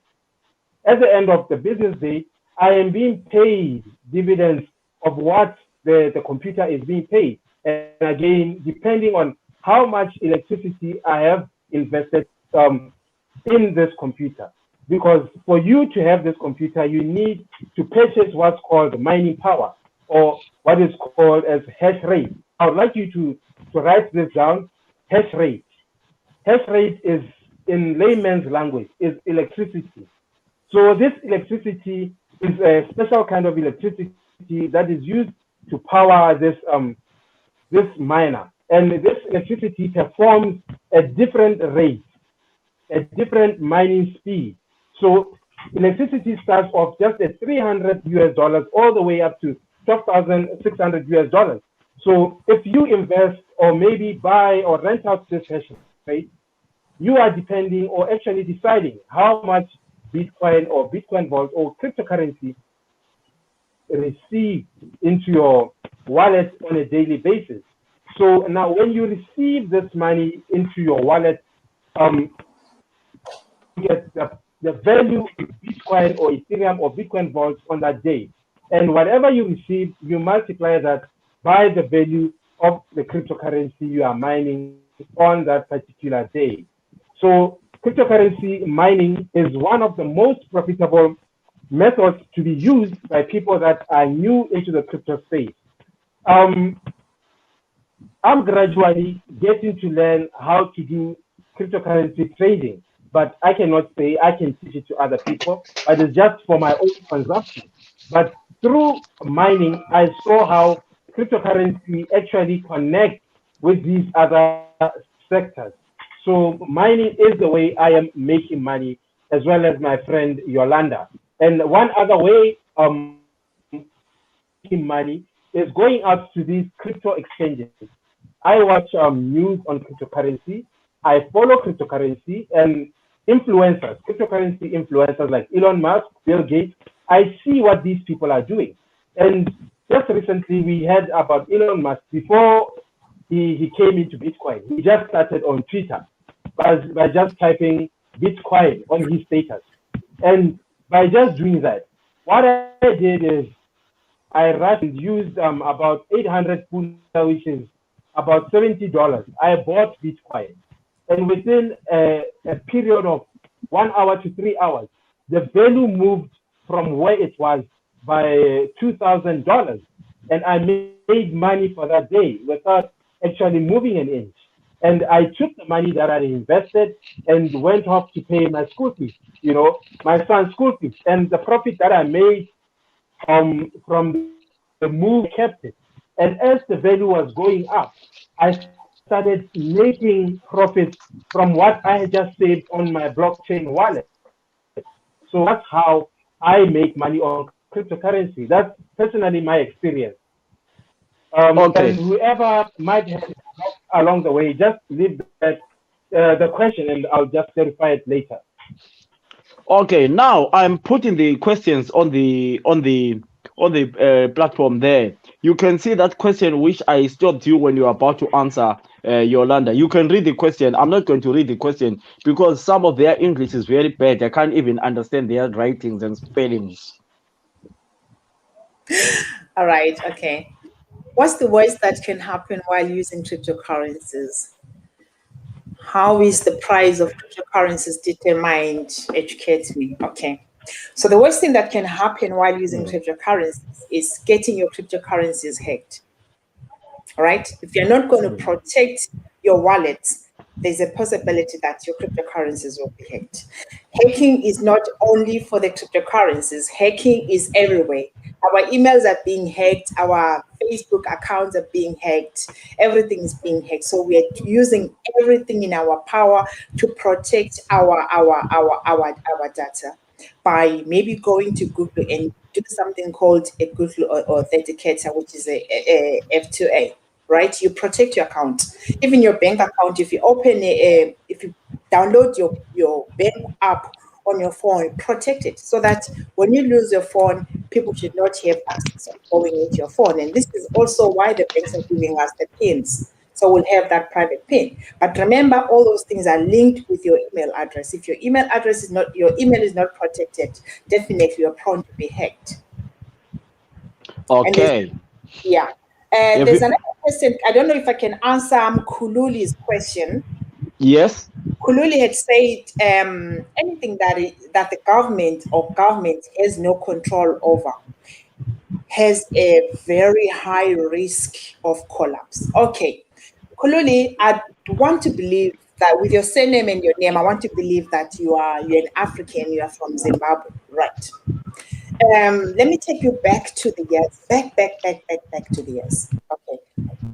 at the end of the business day, I am being paid dividends of what the computer is being paid. And again, depending on how much electricity I have invested in this computer. Because for you to have this computer, you need to purchase what's called mining power, or what is called as hash rate. I would like you to write this down, hash rate. Hash rate is, in layman's language, is electricity. So this electricity is a special kind of electricity that is used to power this miner. And this electricity performs at different rates, at different mining speed. So electricity starts off just at $300 all the way up to $12,600. So if you invest or maybe buy or rent out this hash rate, you are depending or actually deciding how much Bitcoin or Bitcoin vault or cryptocurrency receive into your wallet on a daily basis. So now when you receive this money into your wallet, you get the value of Bitcoin or Ethereum or Bitcoin vault on that day. And whatever you receive, you multiply that by the value of the cryptocurrency you are mining on that particular day. So cryptocurrency mining is one of the most profitable methods to be used by people that are new into the crypto space. I'm gradually getting to learn how to do cryptocurrency trading, but I cannot say I can teach it to other people, but it's just for my own consumption. But through mining, I saw how cryptocurrency actually connects with these other sectors. So mining is the way I am making money, as well as my friend Yolanda. And one other way making money is going out to these crypto exchanges. I watch news on cryptocurrency. I follow cryptocurrency and influencers, cryptocurrency influencers like Elon Musk, Bill Gates. I see what these people are doing. And just recently we heard about Elon Musk. Before he came into Bitcoin, he just started on Twitter by just typing Bitcoin on his status. And by just doing that, what I did is I used about 800 Pula, which is about $70. I bought Bitcoin. And within a period of 1 hour to 3 hours, the value moved from where it was by $2,000. And I made money for that day without actually moving an inch. And I took the money that I invested and went off to pay my school fees, my son's school fees. And the profit that I made from the move, kept it. And as the value was going up, I started making profits from what I had just saved on my blockchain wallet. So that's how I make money on cryptocurrency. That's personally my experience.
Okay.
And whoever might have along the way, just leave that the question, and I'll just clarify it later.
Okay, now I'm putting the questions on the platform there. You can see that question which I stopped you when you were about to answer, Yolanda. You can read the question. I'm not going to read the question because some of their English is very bad. I can't even understand their writings and spellings.
All right, okay. What's the worst that can happen while using cryptocurrencies? How is the price of cryptocurrencies determined? Educate me. Okay. So the worst thing that can happen while using cryptocurrencies is getting your cryptocurrencies hacked. All right. If you're not going to protect your wallet, there's a possibility that your cryptocurrencies will be hacked. Hacking is not only for the cryptocurrencies, hacking is everywhere. Our emails are being hacked, our Facebook accounts are being hacked, everything is being hacked. So we are using everything in our power to protect our data by maybe going to Google and do something called a Google Authenticator, which is a F2A. Right, you protect your account, even your bank account. If you open if you download your bank app on your phone, protect it so that when you lose your phone, people should not have access of going into your phone. And this is also why the banks are giving us the pins. So we'll have that private pin. But remember, all those things are linked with your email address. If your email address is not, your email is not protected, definitely you're prone to be hacked.
Okay.
Yeah. There's another question. I don't know if I can answer Kululi's question.
Yes.
Kululi had said anything that the government has no control over has a very high risk of collapse. Okay. Kululi, I want to believe that with your surname and your name, I want to believe that you're an African, you are from Zimbabwe, right? Let me take you back to the years, back to the years. Okay.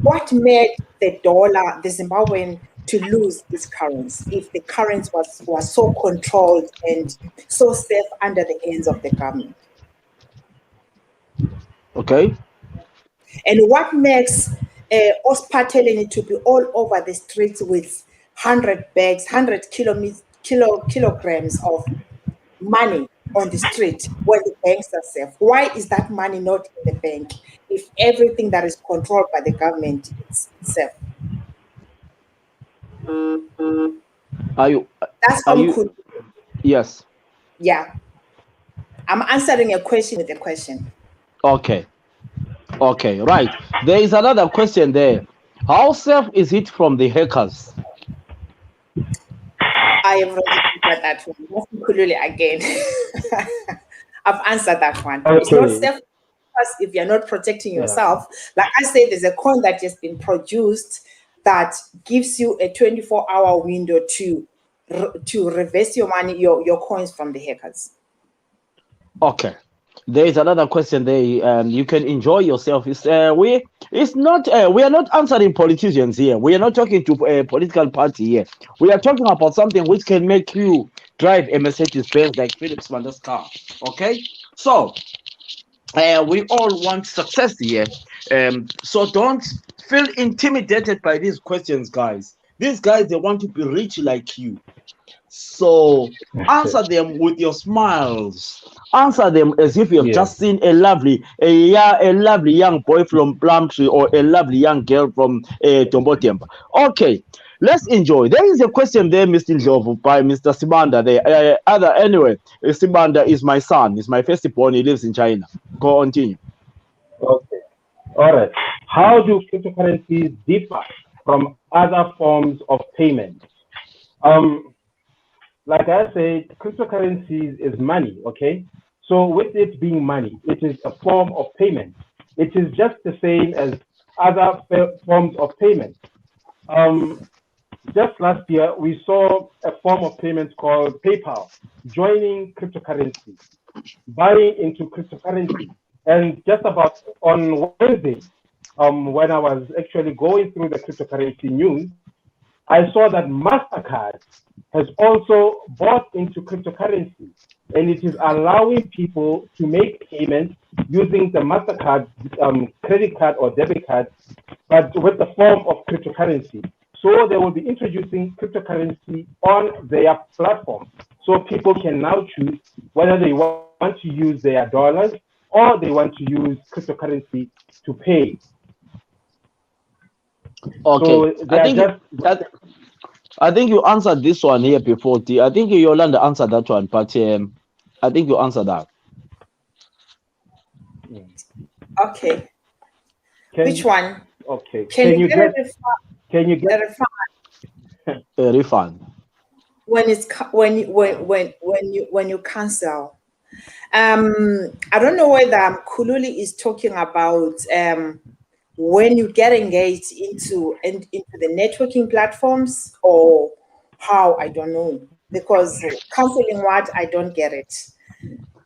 What made the dollar, the Zimbabwean, to lose its currency if the currency was so controlled and so safe under the hands of the government?
Okay.
And what makes Ospateleni to be all over the streets with 100 bags, 100 kilograms of money on the street when the banks are safe? Why is that money not in the bank if everything that is controlled by the government is safe? That's from
Yes.
Yeah. I'm answering a question with a question.
Okay. Okay, right. There is another question there. How safe is it from the hackers?
I have already answered that one. Kululi again. I've answered that one.
Okay.
It's not safe if you're not protecting yourself. Like I said, there's a coin that has been produced that gives you a 24-hour window to reverse your money, your coins from the hackers.
Okay. There is another question there. You can enjoy yourself. We are not answering politicians here. We are not talking to a political party here. We are talking about something which can make you drive a Mercedes-Benz like Philip Smander's car. Okay? So, we all want success here. So don't feel intimidated by these questions, guys. These guys, they want to be rich like you. So answer them with your smiles. Answer them as if you have just seen a lovely young boy from Plumtree or a lovely young girl from Tombo Temba. Okay, let's enjoy. There is a question there, Mr. Jovo, by Mr. Sibanda. Anyway, Sibanda is my son. He's my firstborn. He lives in China. Go continue.
Okay. All right. How do cryptocurrencies differ from other forms of payment? Like I said, cryptocurrencies is money, okay? So with it being money, it is a form of payment. It is just the same as other forms of payment. Just last year, we saw a form of payment called PayPal joining cryptocurrency, buying into cryptocurrency. And just about on Wednesday, when I was actually going through the cryptocurrency news, I saw that MasterCard has also bought into cryptocurrency, and it is allowing people to make payments using the MasterCard credit card or debit card, but with the form of cryptocurrency. So they will be introducing cryptocurrency on their platform. So people can now choose whether they want to use their dollars or they want to use cryptocurrency to pay.
Okay,
So
I think you answered this one here before. I think Yolanda answered that one, but I think you answered that.
Okay. Which one?
Okay.
Can you get a refund?
Can you get
a refund
when you cancel? I don't know whether Kululi is talking about when you get engaged into the networking platforms or how, I don't know, because canceling what, I don't get it.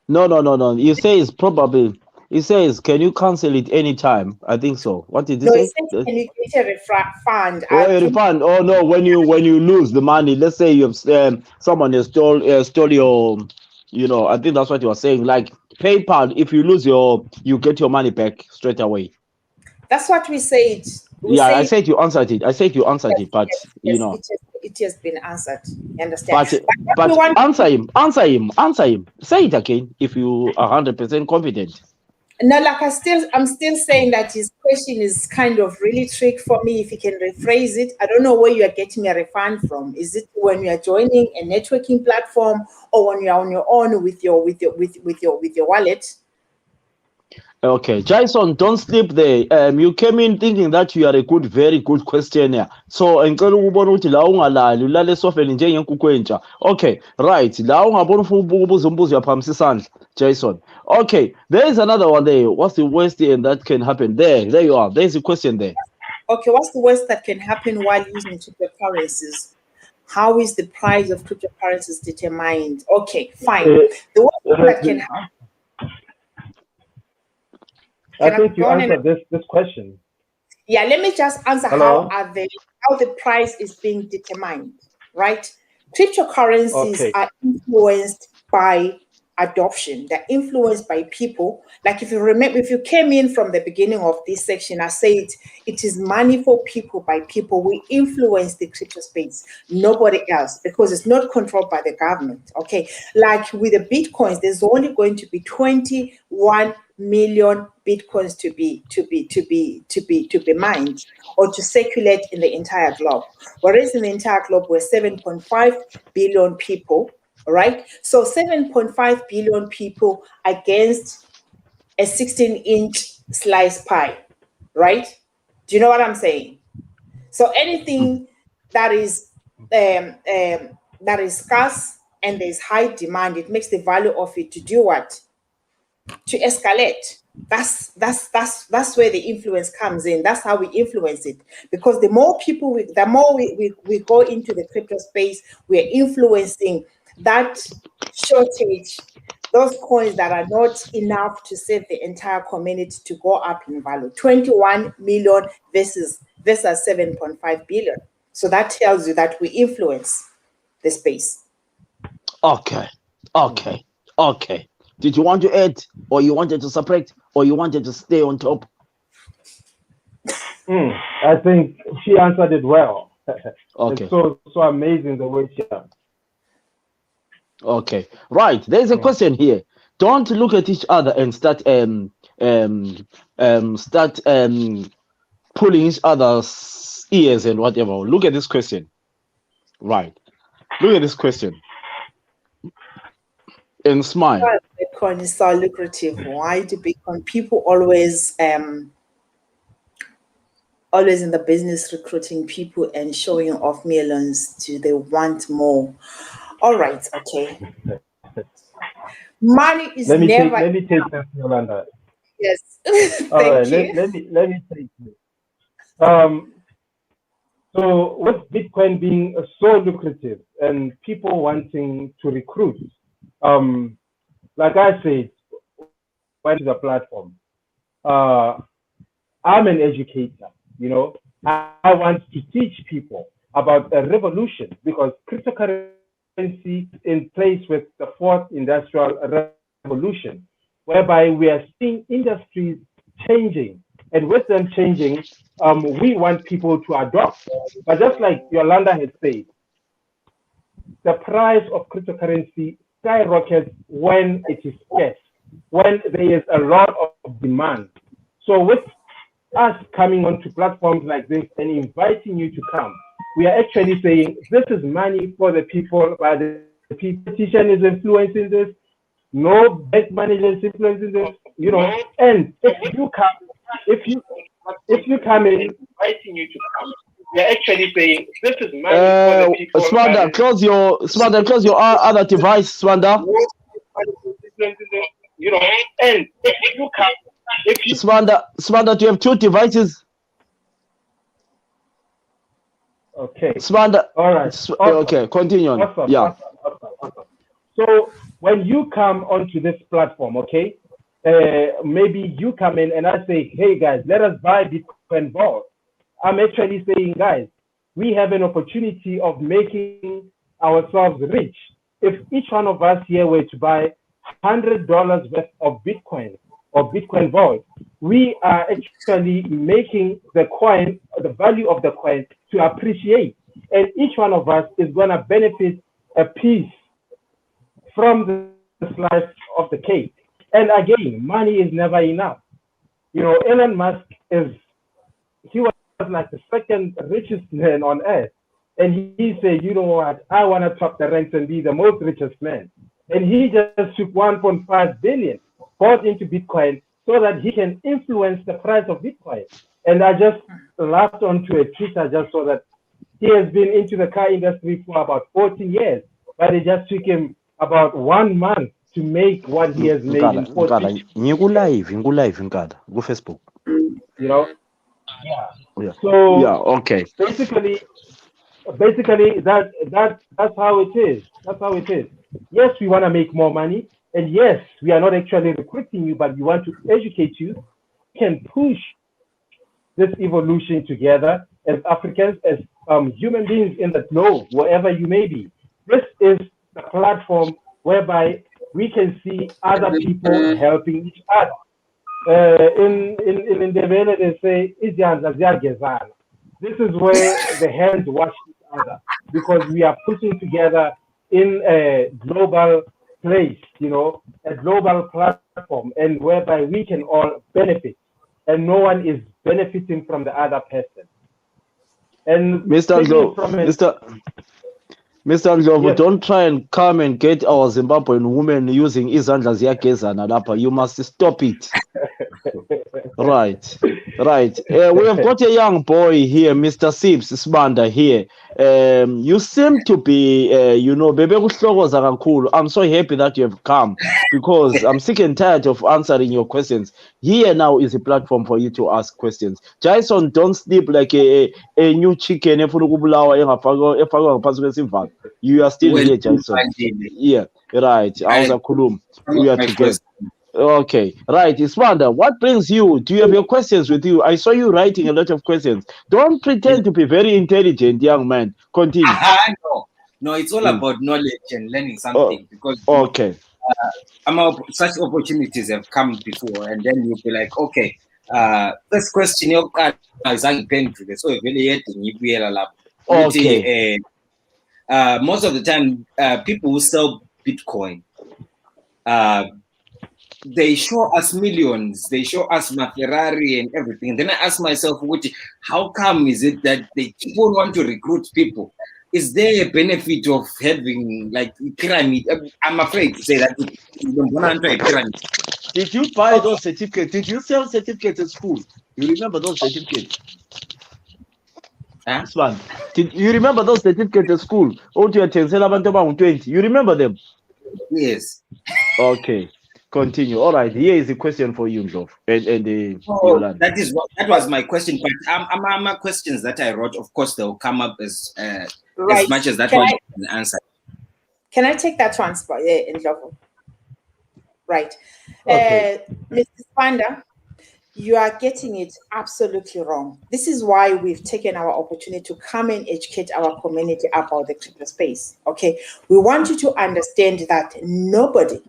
No. You say it's probably. It says, can you cancel it anytime? I think so. What did you say?
It says, can you get a refund?
A refund? Oh no, when you lose the money, let's say you have someone has stole your, I think that's what you were saying. Like PayPal, if you lose you get your money back straight away.
That's what we said.
Yeah, I said you answered it. I said you answered it, but you know.
It has been answered. You understand?
But answer him. Say it again if you are 100% confident.
No, like I'm still saying that his question is kind of really trick for me. If you can rephrase it, I don't know where you are getting a refund from. Is it when you are joining a networking platform, or when you are on your own with your wallet?
Okay, Jason, don't sleep there. You came in thinking that you are a very good questioner. So, ngicela ukubona ukuthi la ungalali ulale esofeni njengenkukhu entsha. Okay, right. La ungabona ufuna ukubuza umbuzo uyaphakamisa isandla, Jason. Okay, there is another one there. What's the worst thing that can happen? There you are. There's a question there.
Okay, what's the worst that can happen while using cryptocurrencies? How is the price of cryptocurrencies determined? Okay, fine. The worst that can happen.
I think you answered this question.
Yeah, let me just answer how the price is being determined, right? Cryptocurrencies are influenced by adoption. They're influenced by people. Like if you remember, if you came in from the beginning of this section, I said it is money for people by people. We influence the crypto space, nobody else, because it's not controlled by the government. Okay, like with the bitcoins, there's only going to be 21 million bitcoins to be mined or to circulate in the entire globe. Whereas in the entire globe, we're 7.5 billion people. All right, so 7.5 billion people against a 16-inch slice pie, right? Do you know what I'm saying? So anything that is scarce and there's high demand, it makes the value of it to do what? To escalate. That's where the influence comes in. That's how we influence it, because the more people, the more we go into the crypto space, we're influencing that shortage, those coins that are not enough to save the entire community to go up in value. 21 million versus 7.5 billion. So that tells you that we influence the space.
Okay. Did you want to add, or you wanted to subtract, or you wanted to stay on top?
I think she answered it well.
Okay.
It's so amazing the way she answered.
Okay, right. There's a question here. Don't look at each other and start pulling each other's ears and whatever. Look at this question. Right. Look at this question. And smile.
Why Bitcoin is so lucrative? Why do Bitcoin people always in the business recruiting people and showing off millions? Do they want more? All right, okay. Money is
let me
never.
Let me take this, Yolanda.
Yes.
All right.
you.
Let me take this. So with Bitcoin being so lucrative and people wanting to recruit, like I said, went to the platform. I'm an educator. You know, I want to teach people about a revolution, because cryptocurrency in place with the fourth industrial revolution, whereby we are seeing industries changing, and with them changing, we want people to adopt. But just like Yolanda had said, the price of cryptocurrency skyrockets when it is scarce, when there is a lot of demand. So with us coming onto platforms like this and inviting you to come, we are actually saying this is money for the people, but the politician is influencing this, no bank manager is influencing this, you know. And if you come in, inviting you to come, we are actually saying this is money for the people.
Swanda, close your other device, Swanda.
You know, and if you come,
Swanda, do you have two devices?
Okay.
Swanda.
All right.
Okay, continue on.
Awesome.
Yeah.
Awesome. So when you come onto this platform, okay, maybe you come in and I say, hey guys, let us buy Bitcoin Vault. I'm actually saying, guys, we have an opportunity of making ourselves rich. If each one of us here were to buy $100 worth of Bitcoin or Bitcoin Vault, we are actually making the coin, the value of the coin, to appreciate. And each one of us is going to benefit a piece from the slice of the cake. And again, money is never enough. You know, Elon Musk he was like the second richest man on earth. And he said, you know what, I want to top the ranks and be the most richest man. And he just took 1.5 billion, bought into Bitcoin so that he can influence the price of Bitcoin. And I just laughed onto a tweet. I just saw that he has been into the car industry for about 14 years, but it just took him about 1 month to make what he has made in 14 years.
Ngikulive Nkala, go Facebook.
You know?
Yeah.
So
yeah, okay.
basically that's how it is. That's how it is. Yes, we want to make more money, and yes, we are not actually recruiting you, but we want to educate you. We can push this evolution together as Africans, as human beings in the globe, wherever you may be. This is the platform whereby we can see other people helping each other. In Ndebele they say, this is where the hands wash each other, because we are putting together in a global place, you know, a global platform, and whereby we can all benefit, and no one is benefiting from the other person. And
Mr. Jovo,
Yes.
don't try and come and get our Zimbabwean women using izandla ziyagezana lapha. You must stop it. Right. We have got a young boy here, Mr. Sips Sibanda here. You seem to be, bebe kuhlokoza kakhulu. I'm so happy that you have come, because I'm sick and tired of answering your questions. Here now is a platform for you to ask questions. Jason, don't sleep like a new chicken efuna ukubulawa efakwa ngaphansi kwesivalo. You are still here, Jason. Yeah, right. Awuzakhuluma. We are together. Okay, right. Iswanda, what brings you? Do you have your questions with you? I saw you writing a lot of questions. Don't pretend to be very intelligent, young man. Continue.
No, it's all about knowledge and learning something, because
okay.
Such opportunities have come before, and then you'll be like, okay, first question is so okay. Most of the time, people who sell Bitcoin, they show us millions, they show us my Ferrari and everything. And then I ask myself, how come is it that they keep on want to recruit people? Is there a benefit of having like pyramid? I'm afraid to say that pyramid.
Did you buy those certificates? Did you sell certificates at school? You remember those certificates? This one. Did you remember those certificates at school? You remember them?
Yes.
Okay. Continue. All right. Here is a question for you, Jovo.
That was my question. But my questions that I wrote, of course, they'll come up as much as that one can answer.
Can I take that one, Jovo? Right.
Okay.
Mr. Spanda, you are getting it absolutely wrong. This is why we've taken our opportunity to come and educate our community about the crypto space. Okay. We want you to understand that nobody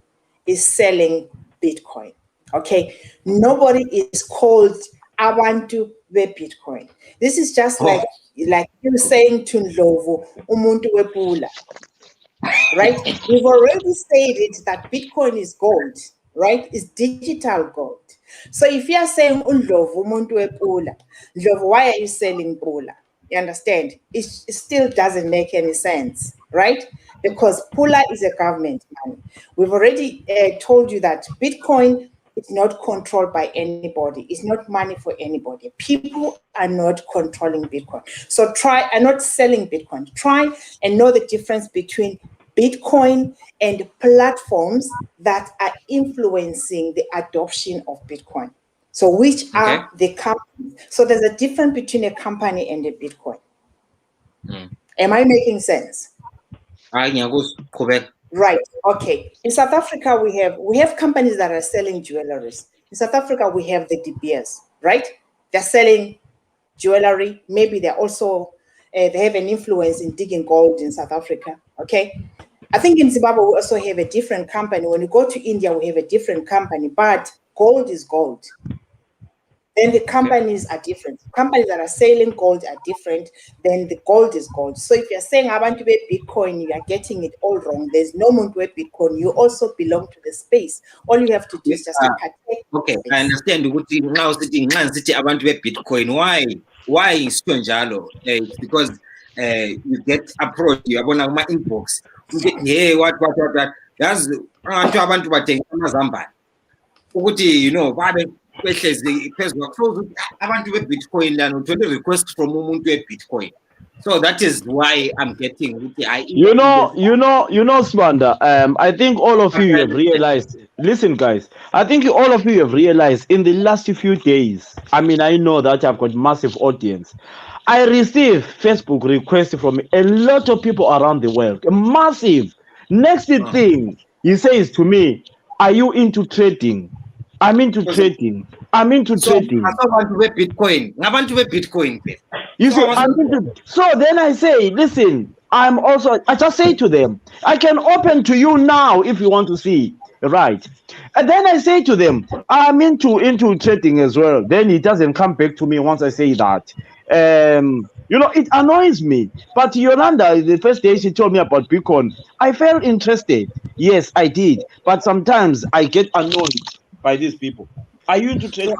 is selling Bitcoin. Okay. Nobody is called Abantu be Bitcoin. This is just like you saying to Jovo, umuntu wepula. Right? We've already said it that Bitcoin is gold, right? It's digital gold. So if you are saying uNdlovu umuntu wepula, Ndlovu, why are you selling pula? You understand? It still doesn't make any sense, right? Because pula is a government money. We've already told you that Bitcoin is not controlled by anybody. It's not money for anybody. People are not controlling Bitcoin. So are not selling Bitcoin. Try and know the difference between Bitcoin and platforms that are influencing the adoption of Bitcoin. So which are the companies? So there's a difference between a company and a Bitcoin. Am I making sense? Right. Okay. In South Africa, we have companies that are selling jewelries. In South Africa, we have the De Beers, right? They're selling jewelry. Maybe they're also they have an influence in digging gold in South Africa. Okay. I think in Zimbabwe, we also have a different company. When you go to India, we have a different company, but gold is gold. then the companies are different. Companies that are selling gold are different. Then the gold is gold. So if you're saying I want to be Bitcoin, you are getting it all wrong. There's no more to be Bitcoin. You also belong to the space. All you have to do is just to partake.
Okay, I understand. Now sitting abantu Bitcoin. Why is njalo? It's because you get approached. You have on my inbox. You get hey what. That's abantu bathenga amazambane. Ukuthi you know babe behlezi phezulu abantu Bitcoin lana uthole request from umuntu Bitcoin. So that is why I'm getting
you know, Swanda, I think all of you have realized, listen guys, I think all of you have realized in the last few days, I mean, I know that I've got massive audience. I receive Facebook requests from a lot of people around the world, massive. Next thing he says to me, are you into trading? I'm into trading. I'm into trading.
Bitcoin. Bitcoin.
You see, so then I say, listen, I just say to them, I can open to you now if you want to see, right? And then I say to them, I'm into trading as well. Then it doesn't come back to me once I say that. You know, it annoys me. But Yolanda, the first day she told me about Bitcoin, I felt interested. Yes, I did. But sometimes I get annoyed by these people. Are you into trading?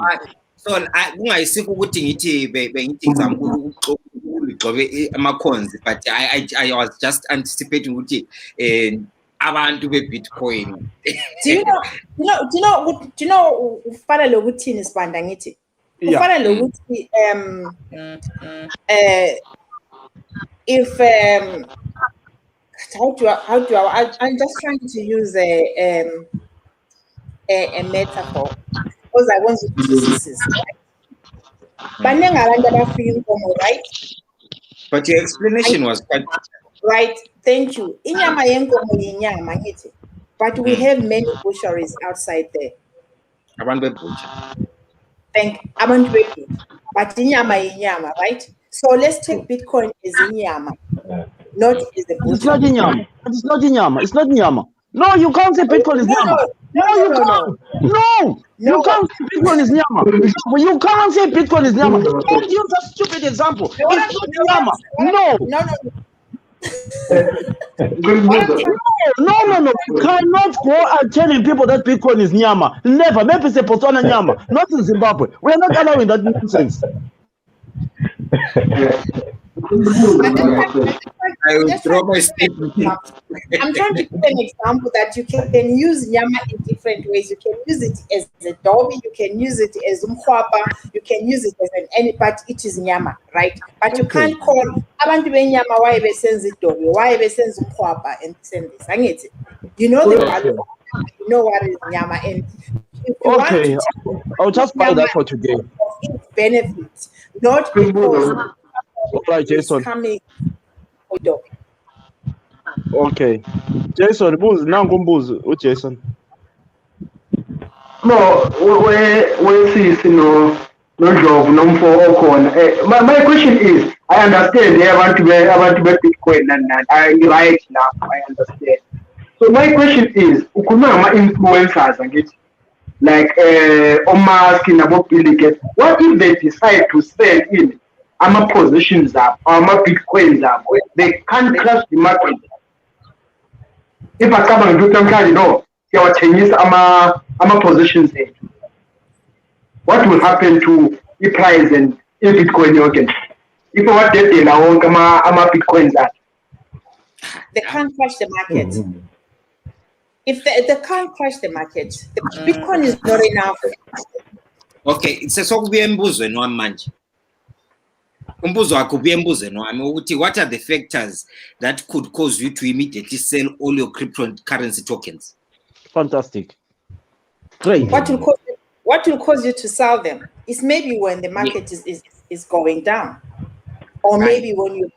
So kungayisiko ukuthi ngithi bengithi example ugcobe ama-cons, but I was just anticipating ukuthi abantu Bitcoin.
Do you know ufana lokuthini Sibanda ngithi? Ufana lokuthi if how do I'm just trying to use a metaphor because I want you to see this, right?
But your explanation was quite
right. Thank you. Inyama yenkomo yinyama ngithi, but we have many butcheries outside there.
Abantu butcher.
Abantu butcher, but inyama yinyama, right? So let's take Bitcoin as inyama, not as the butcher.
It's not inyama. It's not inyama. It's not inyama. No, you can't say Bitcoin is nyama. No, you can't. No, you can't say Bitcoin is nyama. You can't say Bitcoin is nyama. Don't use a stupid example. It's not nyama. No. No. You cannot go and telling people that Bitcoin is nyama. Never. Maybe it's a Botswana nyama. Not in Zimbabwe. We are not allowing that nonsense.
I will draw my statement.
I'm trying to give an example that you can use nyama in different ways. You can use it as a dobi, you can use it as umkhwapa, you can use it as but it is nyama, right? But you can't call abantu benyama why besenza dobi, why besenza umkhwapa and send this. Angithi, you know the value, you know what is nyama, and if you want to
I'll just buy that for today.
Its benefits, not because
right, Jason.
Coming.
Okay, Jason, nangu Jason.
No, we see, no job, no for my question is, I understand they want to be Bitcoin and I right now, I understand. So my question is, ukuna influencers and get like Omar skin about Bill Gates. What if they decide to sell in positions up, Bitcoins up? They can't crash the market. If I come and do something, you know, your Chinese positions there. What will happen to the price and Bitcoin again? If what they now Bitcoins are.
They can't crash the market. If they can't crash the market, the Bitcoin is not enough.
Okay, it's a mbuzo no manje. Umbuzo akubye mbuzo no what are the factors that could cause you to immediately sell all your cryptocurrency tokens?
Fantastic. Great.
What will cause you to sell them is maybe when the market is going down. Or maybe when you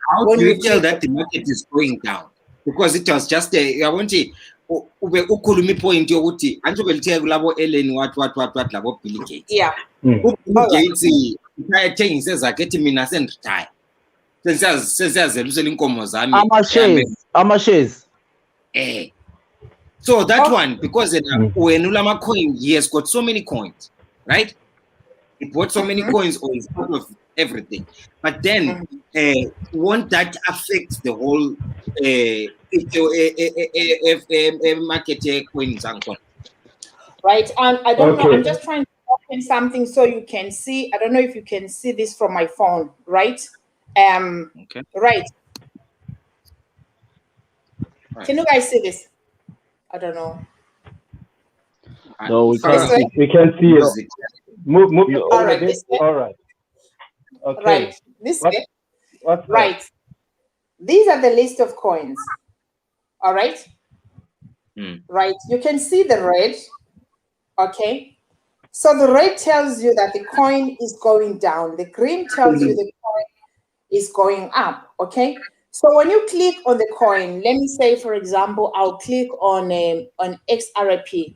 tell that the market is going down? Because it was just I want to ukhuluma point yokuthi anjalo belithe kulabo Ellen what labo Bill Gates.
Yeah.
Bill Gates uyathengisa zakhe ethi mina sendretire. Sensiyazelusela inkomo zami.
Ama-shares.
So that one, because when ulama coin, he has got so many coins, right? He bought so many coins or he's out of everything. But then, won't that affect the whole market coins?
Right. I don't know.
Okay.
I'm just trying to open something so you can see. I don't know if you can see this from my phone, right?
Okay.
Right. Can you guys see this? I don't know.
No, we can't
This way?
see.
We can see it. Move
No.
over
All right,
a bit.
this way?
All right. Okay.
Right. This way?
What's that?
Right. These are the list of coins. All right. Right. You can see the red. Okay. So the red tells you that the coin is going down. The green tells you the coin is going up. Okay. So when you click on the coin, let me say, for example, I'll click on XRP.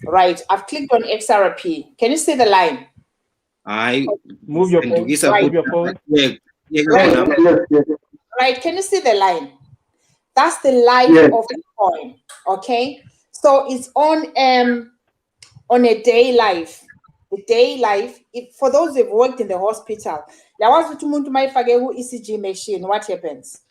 Right. I've clicked on XRP. Can you see the line?
Move your phone.
Right.
Move your phone.
Right.
Yes.
Right. Can you see the line? That's the life
Yes.
of the coin. Okay. So it's on a day life. The day life. For those who've worked in the hospital, there was ECG machine. What happens?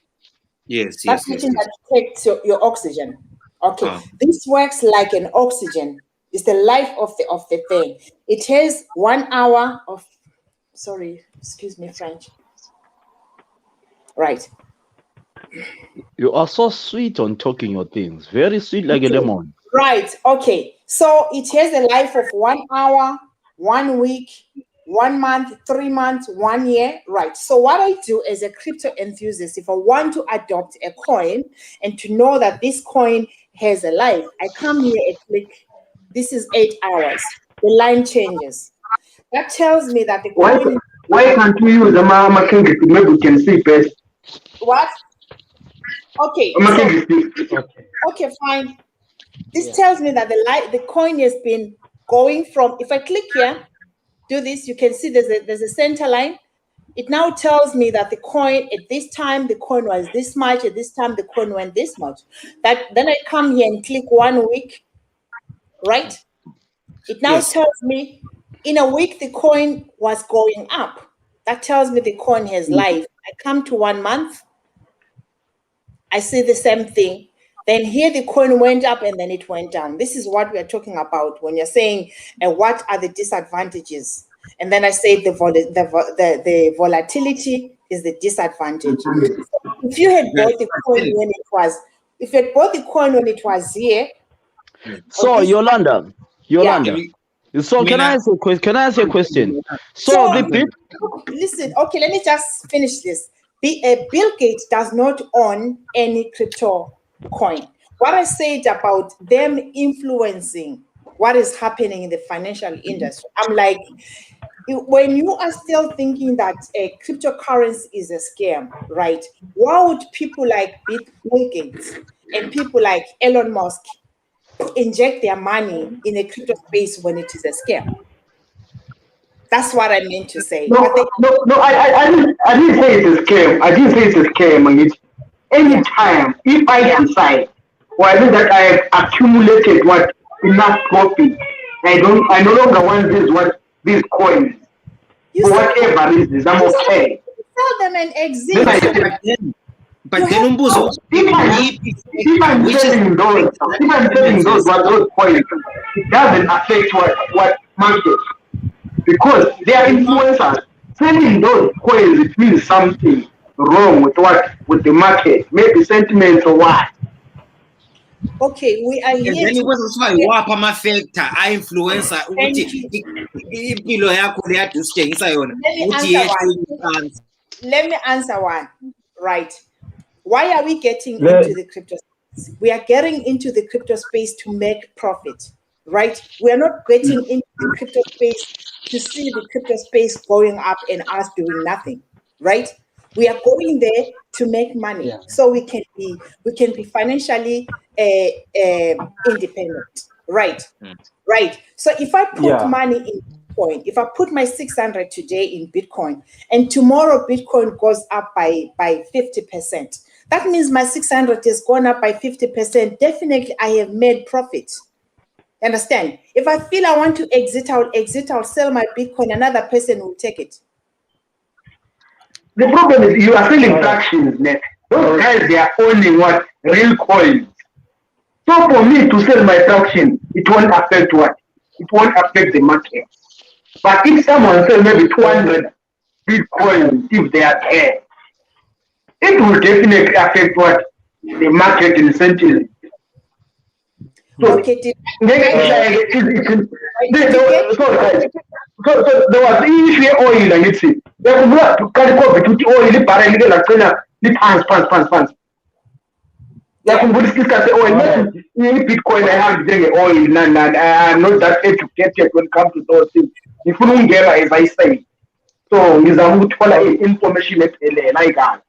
Yes.
That's machine that takes your oxygen. Okay. This works like an oxygen. It's the life of the thing. It has 1 hour of. Sorry, excuse me, French. Right.
You are so sweet on talking your things. Very sweet like a lemon.
Right. Okay. So it has a life of 1 hour, 1 week, 1 month, 3 months, 1 year. Right. So what I do as a crypto enthusiast, if I want to adopt a coin and to know that this coin has a life, I come here and click. This is 8 hours. The line changes. That tells me that the coin.
Why can't we use the McKinsey? Maybe we can see best.
What? Okay. Okay, fine. This tells me that the coin has been going from. If I click here, do this, you can see there's a center line. It now tells me that the coin at this time the coin was this much. At this time the coin went this much. Then I come here and click 1 week. Right. It now tells me in a week the coin was going up. That tells me the coin has life. I come to 1 month. I see the same thing. Then here the coin went up and then it went down. This is what we are talking about when you're saying what are the disadvantages. And then I say the volatility is the disadvantage. So if you had bought the coin when it was here.
So Yolanda. So can I ask you a question? So
listen, okay, let me just finish this. Bill Gates does not own any crypto coin. What I said about them influencing what is happening in the financial industry, I'm like, when you are still thinking that a cryptocurrency is a scam, right? Why would people like Bill Gates and people like Elon Musk inject their money in a crypto space when it is a scam? That's what I meant to say.
No, I didn't say it's a scam. I didn't say it's a scam. And it's any time if I decide, or I think that I have accumulated enough profit, I no longer want these coins. For whatever reasons, I'm okay.
Sell them and exit.
But then
if I'm selling those coins, it doesn't affect what market, because they are influencers. Selling those coins, it means something wrong with the market, maybe sentiments or what.
Okay, we are here.
Then it was wapha amafactor influencer ukuthi impilo yakho leyadusitshengisa yona ukuthi
let me answer one. Right. Why are we getting into the crypto space? We are getting into the crypto space to make profit, right? We are not getting into the crypto space to see the crypto space going up and us doing nothing, right? We are going there to make money, so we can be financially independent, right? Right. So if I put money in Bitcoin, if I put my 600 today in Bitcoin, and tomorrow Bitcoin goes up by 50%, that means my 600 has gone up by 50%. Definitely, I have made profit. Understand? If I feel I want to exit, I'll sell my Bitcoin, another person will take it.
The problem is you are selling fractions, net. Those guys, they are owning what? Real coins. So for me to sell my fraction, it won't affect what? It won't affect the market. But if someone sells maybe 200 Bitcoin, if they are there, it will definitely affect what? The market essentially. So,
Okay,
so there was issue oil and it's it. There was what to carry COVID to oil, barrel, like pants. Like when we discuss oil, Bitcoin, I have oil, and I'm not that educated when it comes to those things. If you don't get it, as I say, so is a good information like that.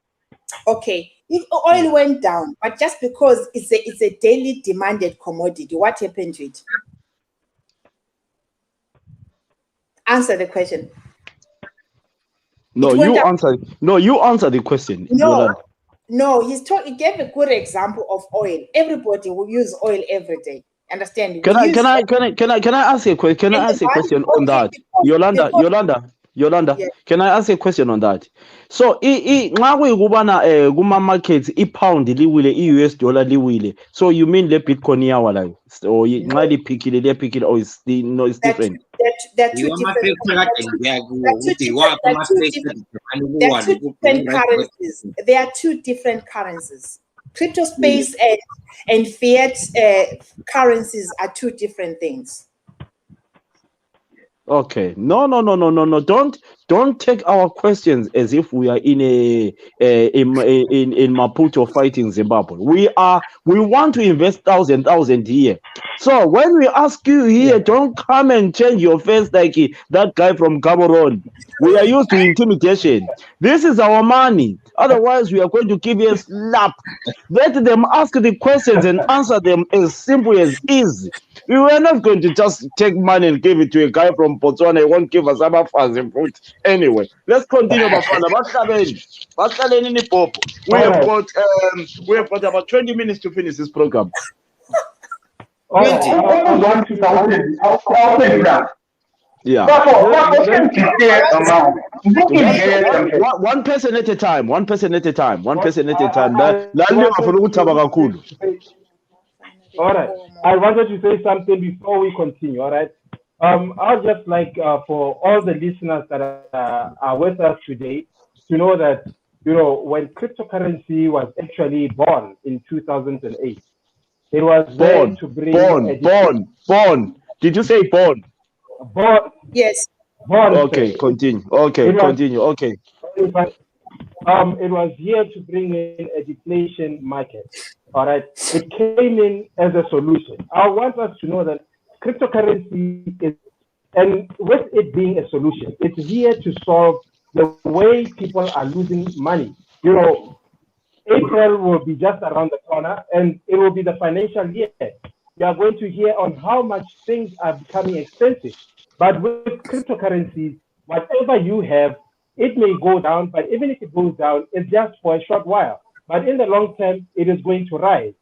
Okay, if oil went down, but just because it's a daily demanded commodity, what happened to it? Answer the question.
No, you answer. No, you answer the question.
No, he gave a good example of oil. Everybody will use oil every day. Understand?
Can I ask you a question? Can I ask a question on that? Yolanda,
yeah.
Can I ask a question on that? So, nxa kuyikubana kuma markets pound liwile, US dollar liwile. So you mean le Bitcoin yawa la? Or nxa liphikile or it's different?
They're two different currencies. There are two different currencies. Crypto space and fiat currencies are two different things.
Okay. No. Don't take our questions as if we are in Maputo fighting Zimbabwe. We want to invest thousand here. So when we ask you here, don't come and change your face like that guy from Cameroon. We are used to intimidation. This is our money. Otherwise, we are going to give you a slap. Let them ask the questions and answer them as simple as easy. We were not going to just take money and give it to a guy from Botswana. He won't give us our funds and fruit. Anyway, let's continue. We have got about 20 minutes to finish this program. Yeah. One person at a time.
All right. I wanted to say something before we continue. All right. I'd just like for all the listeners that are with us today to know that, when cryptocurrency was actually born in 2008, it was born to bring
born. Did you say born?
Born.
Yes.
Born.
Okay, continue. Continue. Okay.
It was here to bring in a deflation market. All right. It came in as a solution. I want us to know that cryptocurrency is, and with it being a solution, it's here to solve the way people are losing money. April will be just around the corner, and it will be the financial year. We are going to hear on how much things are becoming expensive. But with cryptocurrencies, whatever you have, it may go down, but even if it goes down, it's just for a short while. But in the long term, it is going to rise.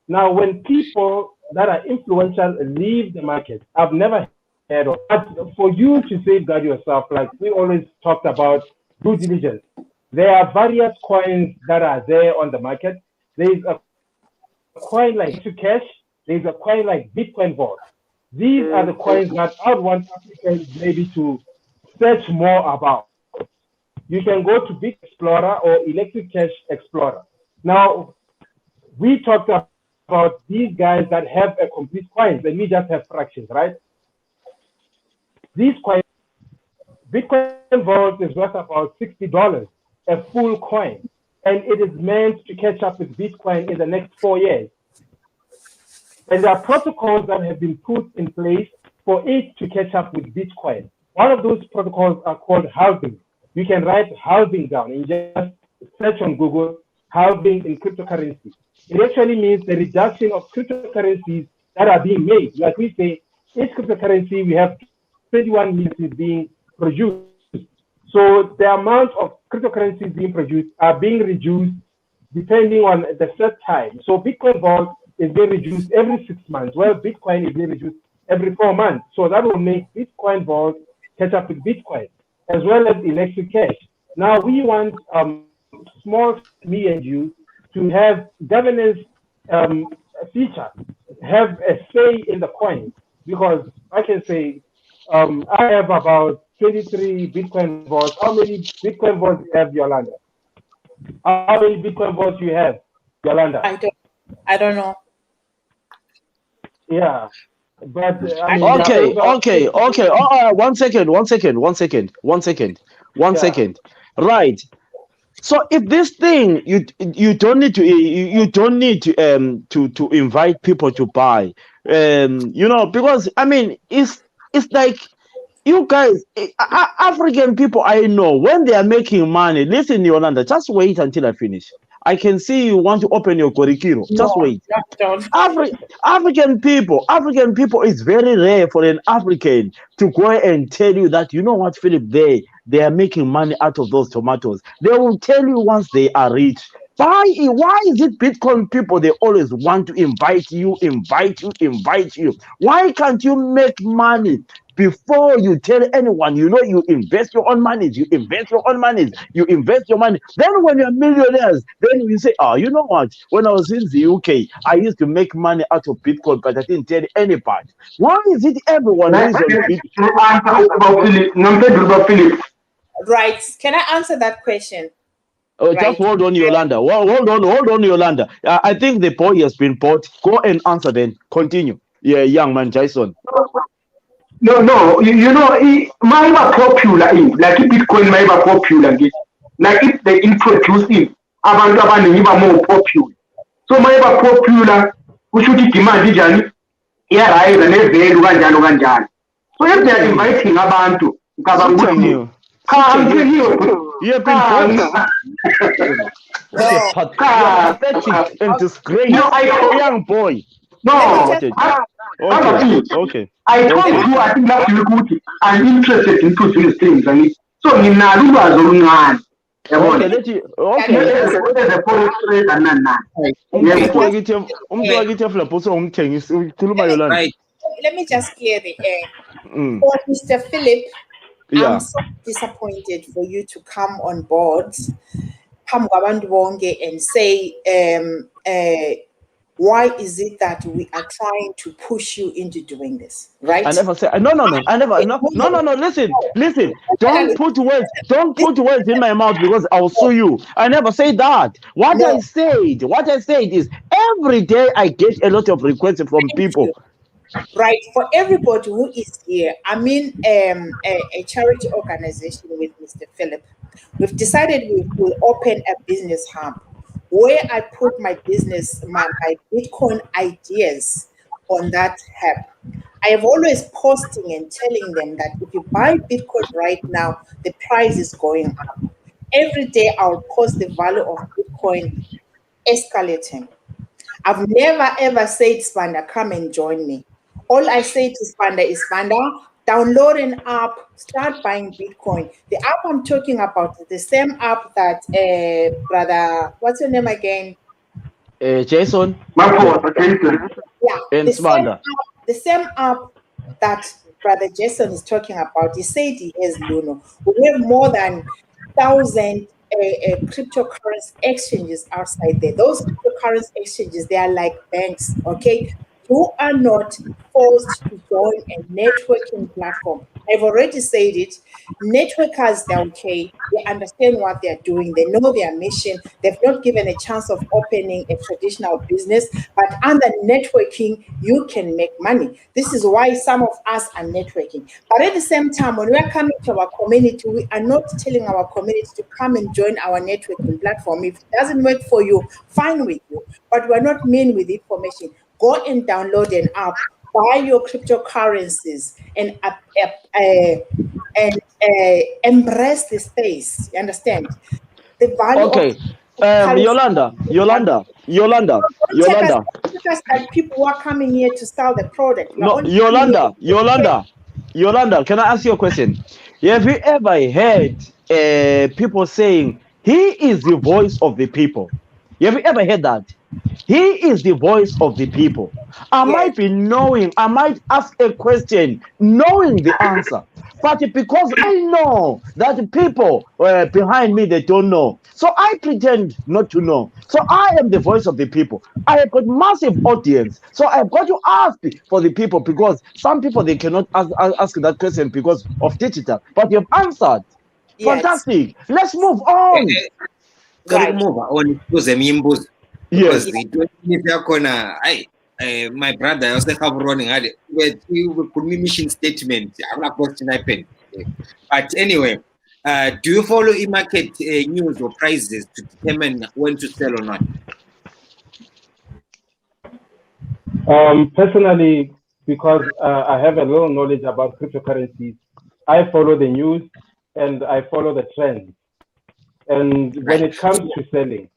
Now, when people that are influential leave the market, I've never heard of. But for you to safeguard yourself, like we always talked about due diligence, there are various coins that are there on the market. There is a coin like Cash. There's a coin like Bitcoin Vault. These are the coins that I would want Africans maybe to search more about. You can go to Bit Explorer or Electric Cash Explorer. Now, we talked about these guys that have a complete coins, and we just have fractions, right? These coins, Bitcoin Vault is worth about $60, a full coin, and it is meant to catch up with Bitcoin in the next 4 years. And there are protocols that have been put in place for it to catch up with Bitcoin. One of those protocols are called halving. You can write halving down and just search on Google, halving in cryptocurrency. It actually means the reduction of cryptocurrencies that are being made. Like we say, each cryptocurrency, we have 21 million being produced. So the amount of cryptocurrencies being produced are being reduced depending on the set time. So Bitcoin Vault is being reduced every 6 months, while Bitcoin is being reduced every 4 months. So that will make Bitcoin vaults catch up with Bitcoin, as well as electric cash. Now we want small, me and you, to have governance feature, have a say in the coin, because I can say I have about 23 Bitcoin vaults. How many Bitcoin vaults do you have, Yolanda? How many Bitcoin vaults do you have, Yolanda?
I don't know.
Yeah, but I mean,
Okay, okay, okay. 1 second, 1 second, 1 second, 1 second, 1
Yeah.
second. Right. So if this thing you don't need to you don't need to invite people to buy, because I mean it's like you guys, African people, I know when they are making money. Listen, Yolanda, just wait until I finish. I can see you want to open your curriculum. Just
No,
wait.
don't.
African people, it's very rare for an African to go and tell you that, you know what, Philip, they are making money out of those tomatoes. They will tell you once they are rich. Why is it Bitcoin people, they always want to invite you? Why can't you make money before you tell anyone? You invest your own money. You invest your money. Then when you're millionaires, then you say, oh, you know what? When I was in the UK, I used to make money out of Bitcoin, but I didn't tell anybody. Why is it everyone who is on
Philip.
Right. Can I answer that question?
Oh, just hold on, Yolanda. Hold on, Yolanda. I think the boy has been bought. Go and answer then. Continue. Yeah, young man, Jason.
No, you know, might popular in like if Bitcoin might popular in like if they introduce it, abantu abaningi ba more popular. So might popular, kushuthi demand njani iyarayisa nevalue kanjalo. So if they are inviting abantu, ngicabanga ukuthi
you have been bought. Pathetic and disgrace. Young boy.
No,
Okay.
I told you, I think last week, I'm interested in these things. So, nginalo ulwazi oluncane.
Okay, let you. Okay.
Let me just clear the air. For Mr. Philip, I'm so disappointed for you to come on board and say, why is it that we are trying to push you into doing this? Right?
I never said no. I never no. Listen. Don't put words in my mouth because I'll sue you. I never said that. What I said is every day I get a lot of requests from people.
Right. For everybody who is here, I'm in a charity organization with Mr. Philip. We've decided we will open a business hub where I put my business, my Bitcoin ideas on that hub. I have always posting and telling them that if you buy Bitcoin right now, the price is going up. Every day I'll post the value of Bitcoin escalating. I've never ever said, Spanda, come and join me. All I say to Spanda is, Spanda, download an app, start buying Bitcoin. The app I'm talking about is the same app that brother, what's your name again?
Jason.
Yeah,
and
the same app that brother Jason is talking about. He said he has Luno. We have more than 1,000 cryptocurrency exchanges outside there. Those cryptocurrency exchanges, they are like banks, okay? You are not forced to join a networking platform. I've already said it. Networkers, they're okay. They understand what they're doing. They know their mission. They've not given a chance of opening a traditional business. But under networking, you can make money. This is why some of us are networking. But at the same time, when we are coming to our community, we are not telling our community to come and join our networking platform. If it doesn't work for you, fine with you. But we're not mean with information. Go and download an app, buy your cryptocurrencies, and embrace the space. You understand? The value.
Okay. Yolanda.
Because like people who are coming here to sell the product.
No, Yolanda, can I ask you a question? Have you ever heard people saying he is the voice of the people? Have you ever heard that? He is the voice of the people. I might be knowing, I might ask a question, knowing the answer. But because I know that the people behind me, they don't know. So I pretend not to know. So I am the voice of the people. I have got massive audience. So I've got to ask for the people because some people, they cannot ask that question because of digital. But you've answered.
Yes.
Fantastic. Let's move on.
Can we move on to the Mimbos?
Yes.
Because my brother also have running at it. We mission statement. I'm not question happen. But anyway, do you follow e-market news or prices to determine when to sell or not?
Personally, because I have a little knowledge about cryptocurrencies, I follow the news and I follow the trends. And when it comes to selling,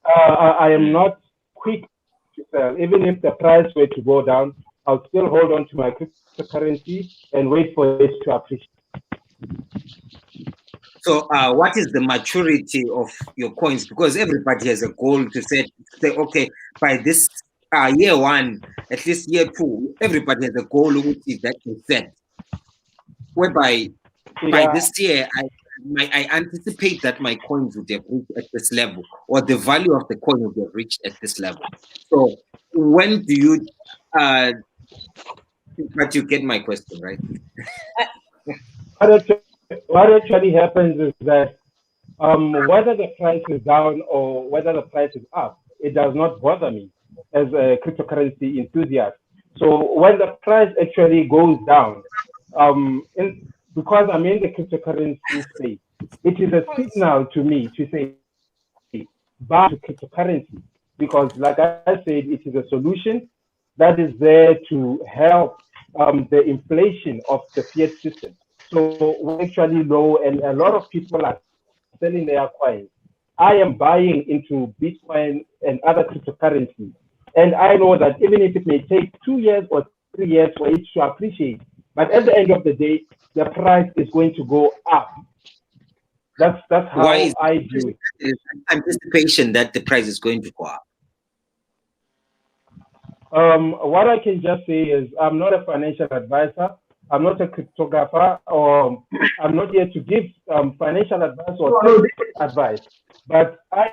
I am not quick to sell. Even if the price were to go down, I'll still hold on to my cryptocurrency and wait for it to appreciate.
So, what is the maturity of your coins? Because everybody has a goal to say, okay, by this year one, at least year two, everybody has a goal which is that they set. Whereby by this year, I anticipate that my coins would have reached at this level, or the value of the coin would have reached at this level. So, when do you? But you get my question, right?
What actually happens is that whether the price is down or whether the price is up, it does not bother me as a cryptocurrency enthusiast. So when the price actually goes down, because I'm in the cryptocurrency space, it is a signal to me to say, buy to cryptocurrency. Because like I said, it is a solution that is there to help the inflation of the fiat system. So we're actually low, and a lot of people are selling their coins. I am buying into Bitcoin and other cryptocurrencies. And I know that even if it may take 2 years or 3 years for it to appreciate, but at the end of the day, the price is going to go up. That's how I view it.
Anticipation that the price is going to go up.
What I can just say is I'm not a financial advisor. I'm not a cryptographer, or I'm not here to give financial advice or advice. But I'm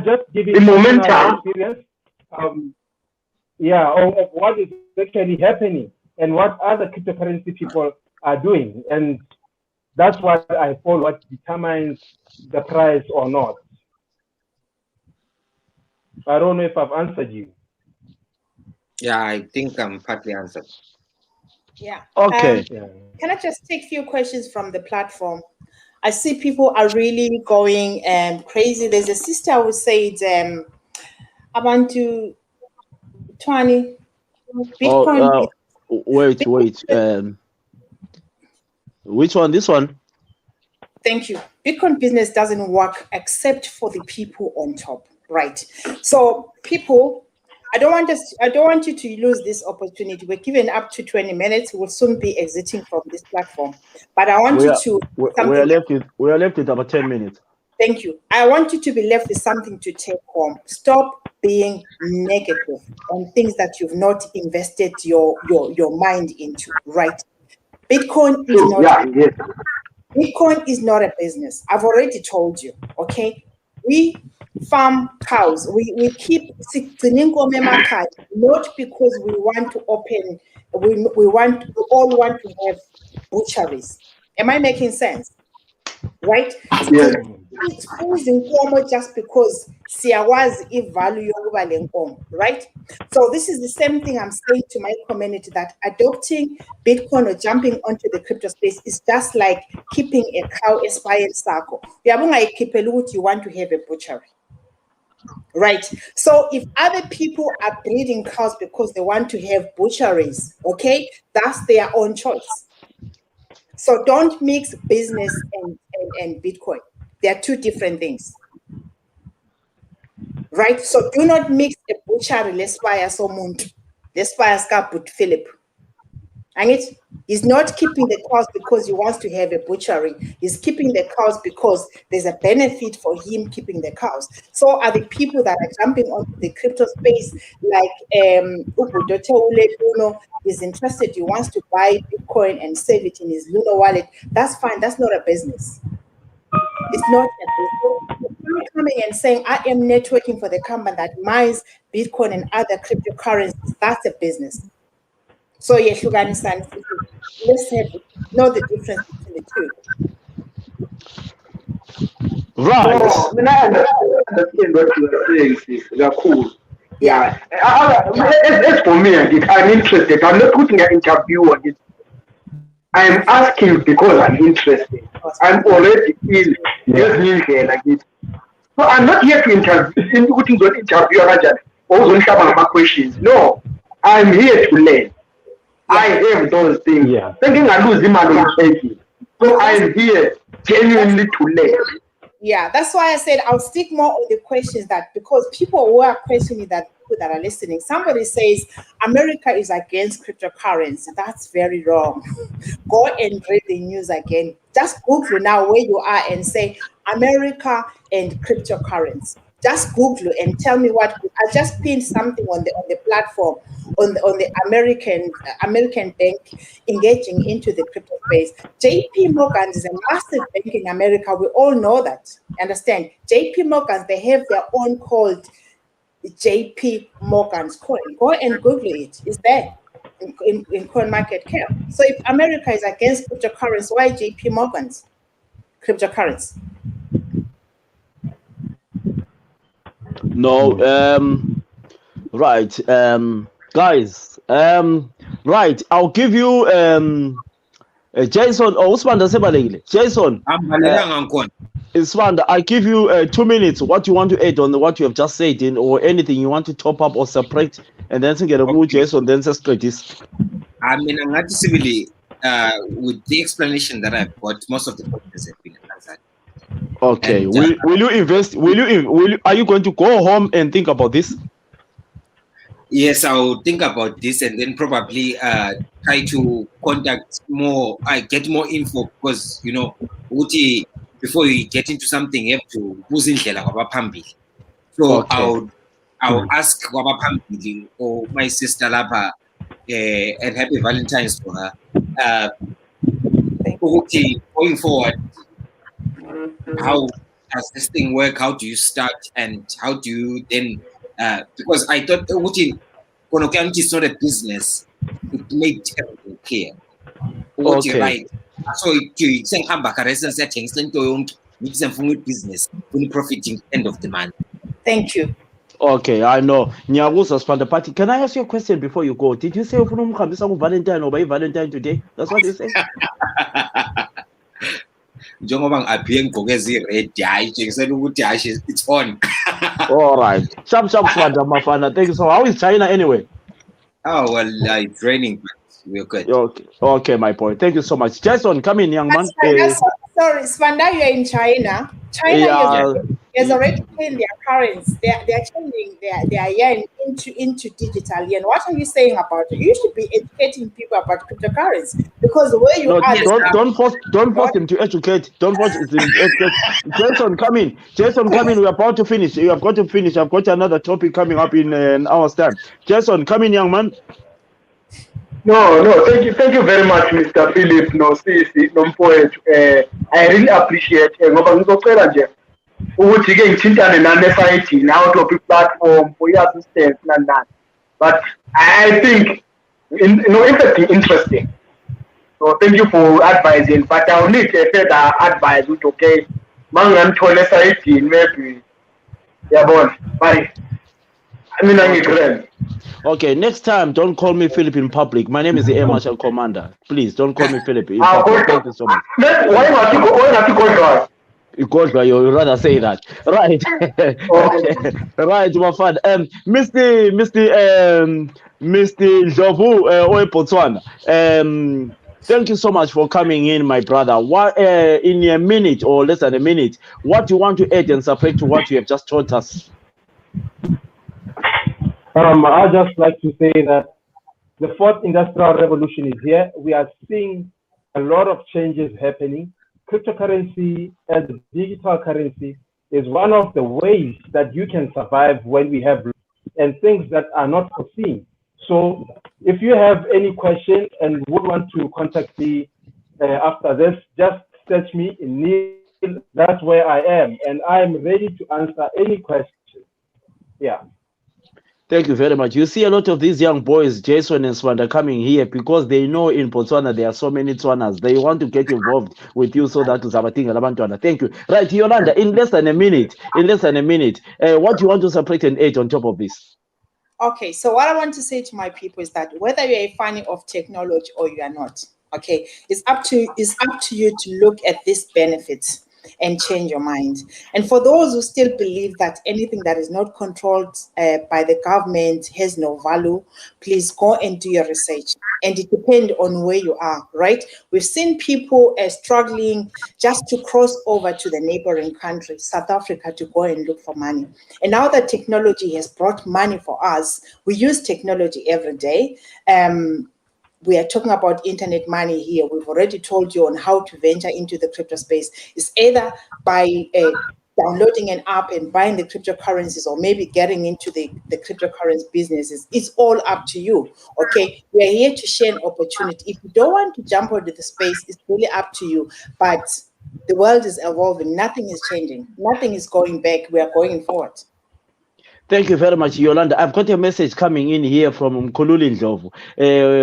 just giving personal experience. Of what is actually happening and what other cryptocurrency people are doing, and that's what I follow. What determines the price or not. I don't know if I've answered you.
Yeah, I think I'm partly answered.
Yeah.
Okay.
Can I just take a few questions from the platform? I see people are really going crazy. There's a sister who said, I want to 20 Bitcoin.
Wait. Which one? This one?
Thank you. Bitcoin business doesn't work except for the people on top, right? So people, I don't want you to lose this opportunity. We're given up to 20 minutes. We'll soon be exiting from this platform. But I want you to
we are left with about 10 minutes.
Thank you. I want you to be left with something to take home. Stop being negative on things that you've not invested your mind into, right? Bitcoin is not a business. I've already told you, okay? We farm cows. We keep not because we want to open, we all want to have butcheries. Am I making sense? Right?
Yes.
Just because siyawazi ivalue yokuba le nkomo, right? So this is the same thing I'm saying to my community, that adopting Bitcoin or jumping onto the crypto space is just like keeping a cow expired circle. You want to have a butchery. Right. So if other people are breeding cows because they want to have butcheries, okay, that's their own choice. So don't mix business and Bitcoin. They are two different things. Right? So do not mix a butchery, let's buy a somuntu. Let's buy a scaput Philip. And he's not keeping the cows because he wants to have a butchery. He's keeping the cows because there's a benefit for him keeping the cows. So are the people that are jumping onto the crypto space, like Ubudote Ule Luno is interested, he wants to buy Bitcoin and save it in his Luno wallet. That's fine. That's not a business. It's not a business. You're coming and saying, I am networking for the company that mines Bitcoin and other cryptocurrencies. That's a business. So yes, let's know the difference between the two.
Right.
No, I mean, I understand what you are saying, sis. They're cool. Yeah. As for me, I'm interested. I'm not putting an interview on it. I'm asking because I'm interested. I'm already in like it. So I'm not here to interview, or questions. No, I'm here to learn. I have those things.
Yeah.
Thinking I lose him and so I'm here genuinely to learn.
Yeah, that's why I said I'll stick more on the questions that, because people who are questioning that, people that are listening, somebody says America is against cryptocurrency. That's very wrong. Go and read the news again. Just Google now where you are and say America and cryptocurrency. Just Google and tell me what. I just pinned something on the platform on the American bank engaging into the crypto space. JP Morgan is a massive bank in America. We all know that. Understand? JP Morgan, they have their own called JP Morgan's coin. Go and Google it. It's there in coin market cap. So if America is against cryptocurrency, why JP Morgan's cryptocurrency?
No, right, guys, right, I'll give you Jason, Usmanda Sebalele. Jason, Ismanda, I give you 2 minutes. What you want to add on what you have just said, or anything you want to top up or separate, and then get a move, Jason, then just this.
I mean, I'm not simply with the explanation that I've got, most of the questions have been answered.
Okay. And, will you invest? Are you going to go home and think about this?
Yes, I'll think about this and then probably try to contact more. I get more info because before you get into something, you have to So okay. I'll ask Wabapambili or my sister Lapa and happy Valentine's to her. Going forward. How does this thing work? How do you start, and how do you then? Because I thought it's not a business. It made everything clear. Okay. Right. So you saying business, only profiting end of the month.
Thank you.
Okay, I know. Nyagusa's from the party. Can I ask you a question before you go? Did you say Valentine or by Valentine today? That's what you say.
It's on.
All right. Sharp, Mafana. Thank you so much. How is China anyway?
Oh, well, it's raining, but we're good.
Okay, my point. Thank you so much. Jason, come in, young man.
Sorry, Svanda, you're in China. China is already paying their currency. They're changing their yen into digital yen. What are you saying about it? You should be educating people about cryptocurrency, because where you are.
Don't force them to educate. Don't force them to educate. Jason, come in. We're about to finish. You have got to finish. I've got another topic coming up in an hour's time. Jason, come in, young man.
No, thank you very much, Mr. Philip. No, seriously, no poet. I really appreciate it. Ukuthi ke ngithintane nani esayithi now to platform for your assistance and that. But I think interesting. So thank you for advising. But I'll need a further advice. Okay, mangantole esayithi maybe. Yabona, bye. I mean, I'm
Okay, next time, don't call me Philip in public. My name is the Air Marshal Commander. Please, don't call me Philip in public. Thank you so much.
Why not you go?
You rather say that. Right. Right, my friend. Mr. Jovo or Botswana. Thank you so much for coming in, my brother. What in a minute or less than a minute, what do you want to add and separate to what you have just taught us?
I'd just like to say that the fourth industrial revolution is here. We are seeing a lot of changes happening. Cryptocurrency and digital currency is one of the ways that you can survive when we have and things that are not foreseen. So if you have any question and would want to contact me after this, just search me in Neil. That's where I am, and I'm ready to answer any question. Yeah.
Thank you very much. You see a lot of these young boys, Jason and Swanda, coming here because they know in Botswana there are so many Tswanas. They want to get involved with you so that Zabatinga Labantwana. Thank you. Right, Yolanda, in less than a minute, what do you want to separate and add on top of this?
Okay, so what I want to say to my people is that whether you're a fan of technology or you are not, okay, it's up to you to look at these benefits and change your mind. And for those who still believe that anything that is not controlled by the government has no value, please go and do your research. And it depends on where you are, right? We've seen people struggling just to cross over to the neighboring country, South Africa, to go and look for money. And now that technology has brought money for us, we use technology every day. We are talking about internet money here. We've already told you on how to venture into the crypto space. It's either by downloading an app and buying the cryptocurrencies, or maybe getting into the cryptocurrency businesses. It's all up to you. Okay, we are here to share an opportunity. If you don't want to jump into the space, it's really up to you. But the world is evolving. Nothing is changing. Nothing is going back. We are going forward.
Thank you very much, Yolanda. I've got a message coming in here from Mkhululi Jovo.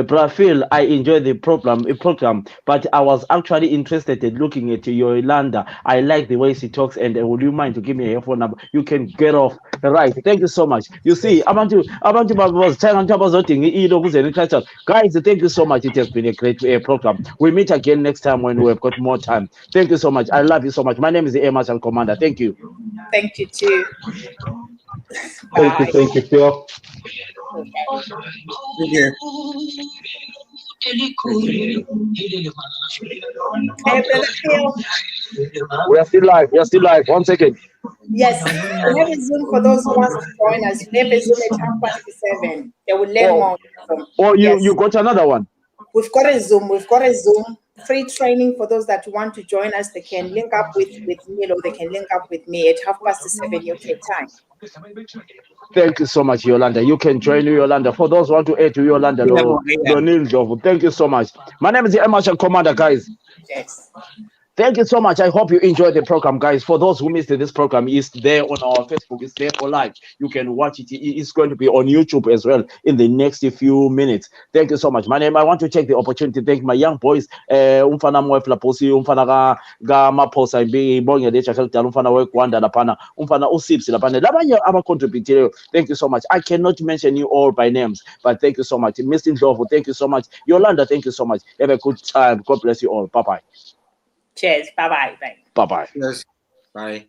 Brafil, I enjoy the program, but I was actually interested in looking at Yolanda. I like the way she talks, and would you mind to give me a phone number? You can get off. Right. Thank you so much. You see, guys, thank you so much. It has been a great program. We meet again next time when we've got more time. Thank you so much. I love you so much. My name is the Air Marshal Commander. Thank you.
Thank you too.
Thank you, Phil.
Okay.
Hey, Brother Phil.
We are still live. 1 second.
Yes, we have a Zoom for those who want to join us. We have a Zoom at 7:30. They will learn more.
Oh,
Yes.
you got another one?
We've got a Zoom. Free training for those that want to join us. They can link up with Neil, or they can link up with me at 7:30 UK time.
Thank you so much, Yolanda. You can join Yolanda. For those who want to add to Yolanda, Neil Jovo. Thank you so much. My name is the Air Marshal Commander, guys.
Yes.
Thank you so much. I hope you enjoyed the program, guys. For those who missed it, this program is there on our Facebook. It's there for live. You can watch it. It's going to be on YouTube as well in the next few minutes. Thank you so much. I want to take the opportunity to thank my young boys. Umfana mwefla posi, umfana ga maposa imbi bonge de chakal umfana wekwanda lapana, umfana usipsi lapana. Labanya aba contributed. Thank you so much. I cannot mention you all by names, but thank you so much. Mr. Jovo, thank you so much. Yolanda, thank you so much. Have a good time. God bless you all. Bye bye.
Cheers. Bye bye.
Bye bye.
Yes. Bye.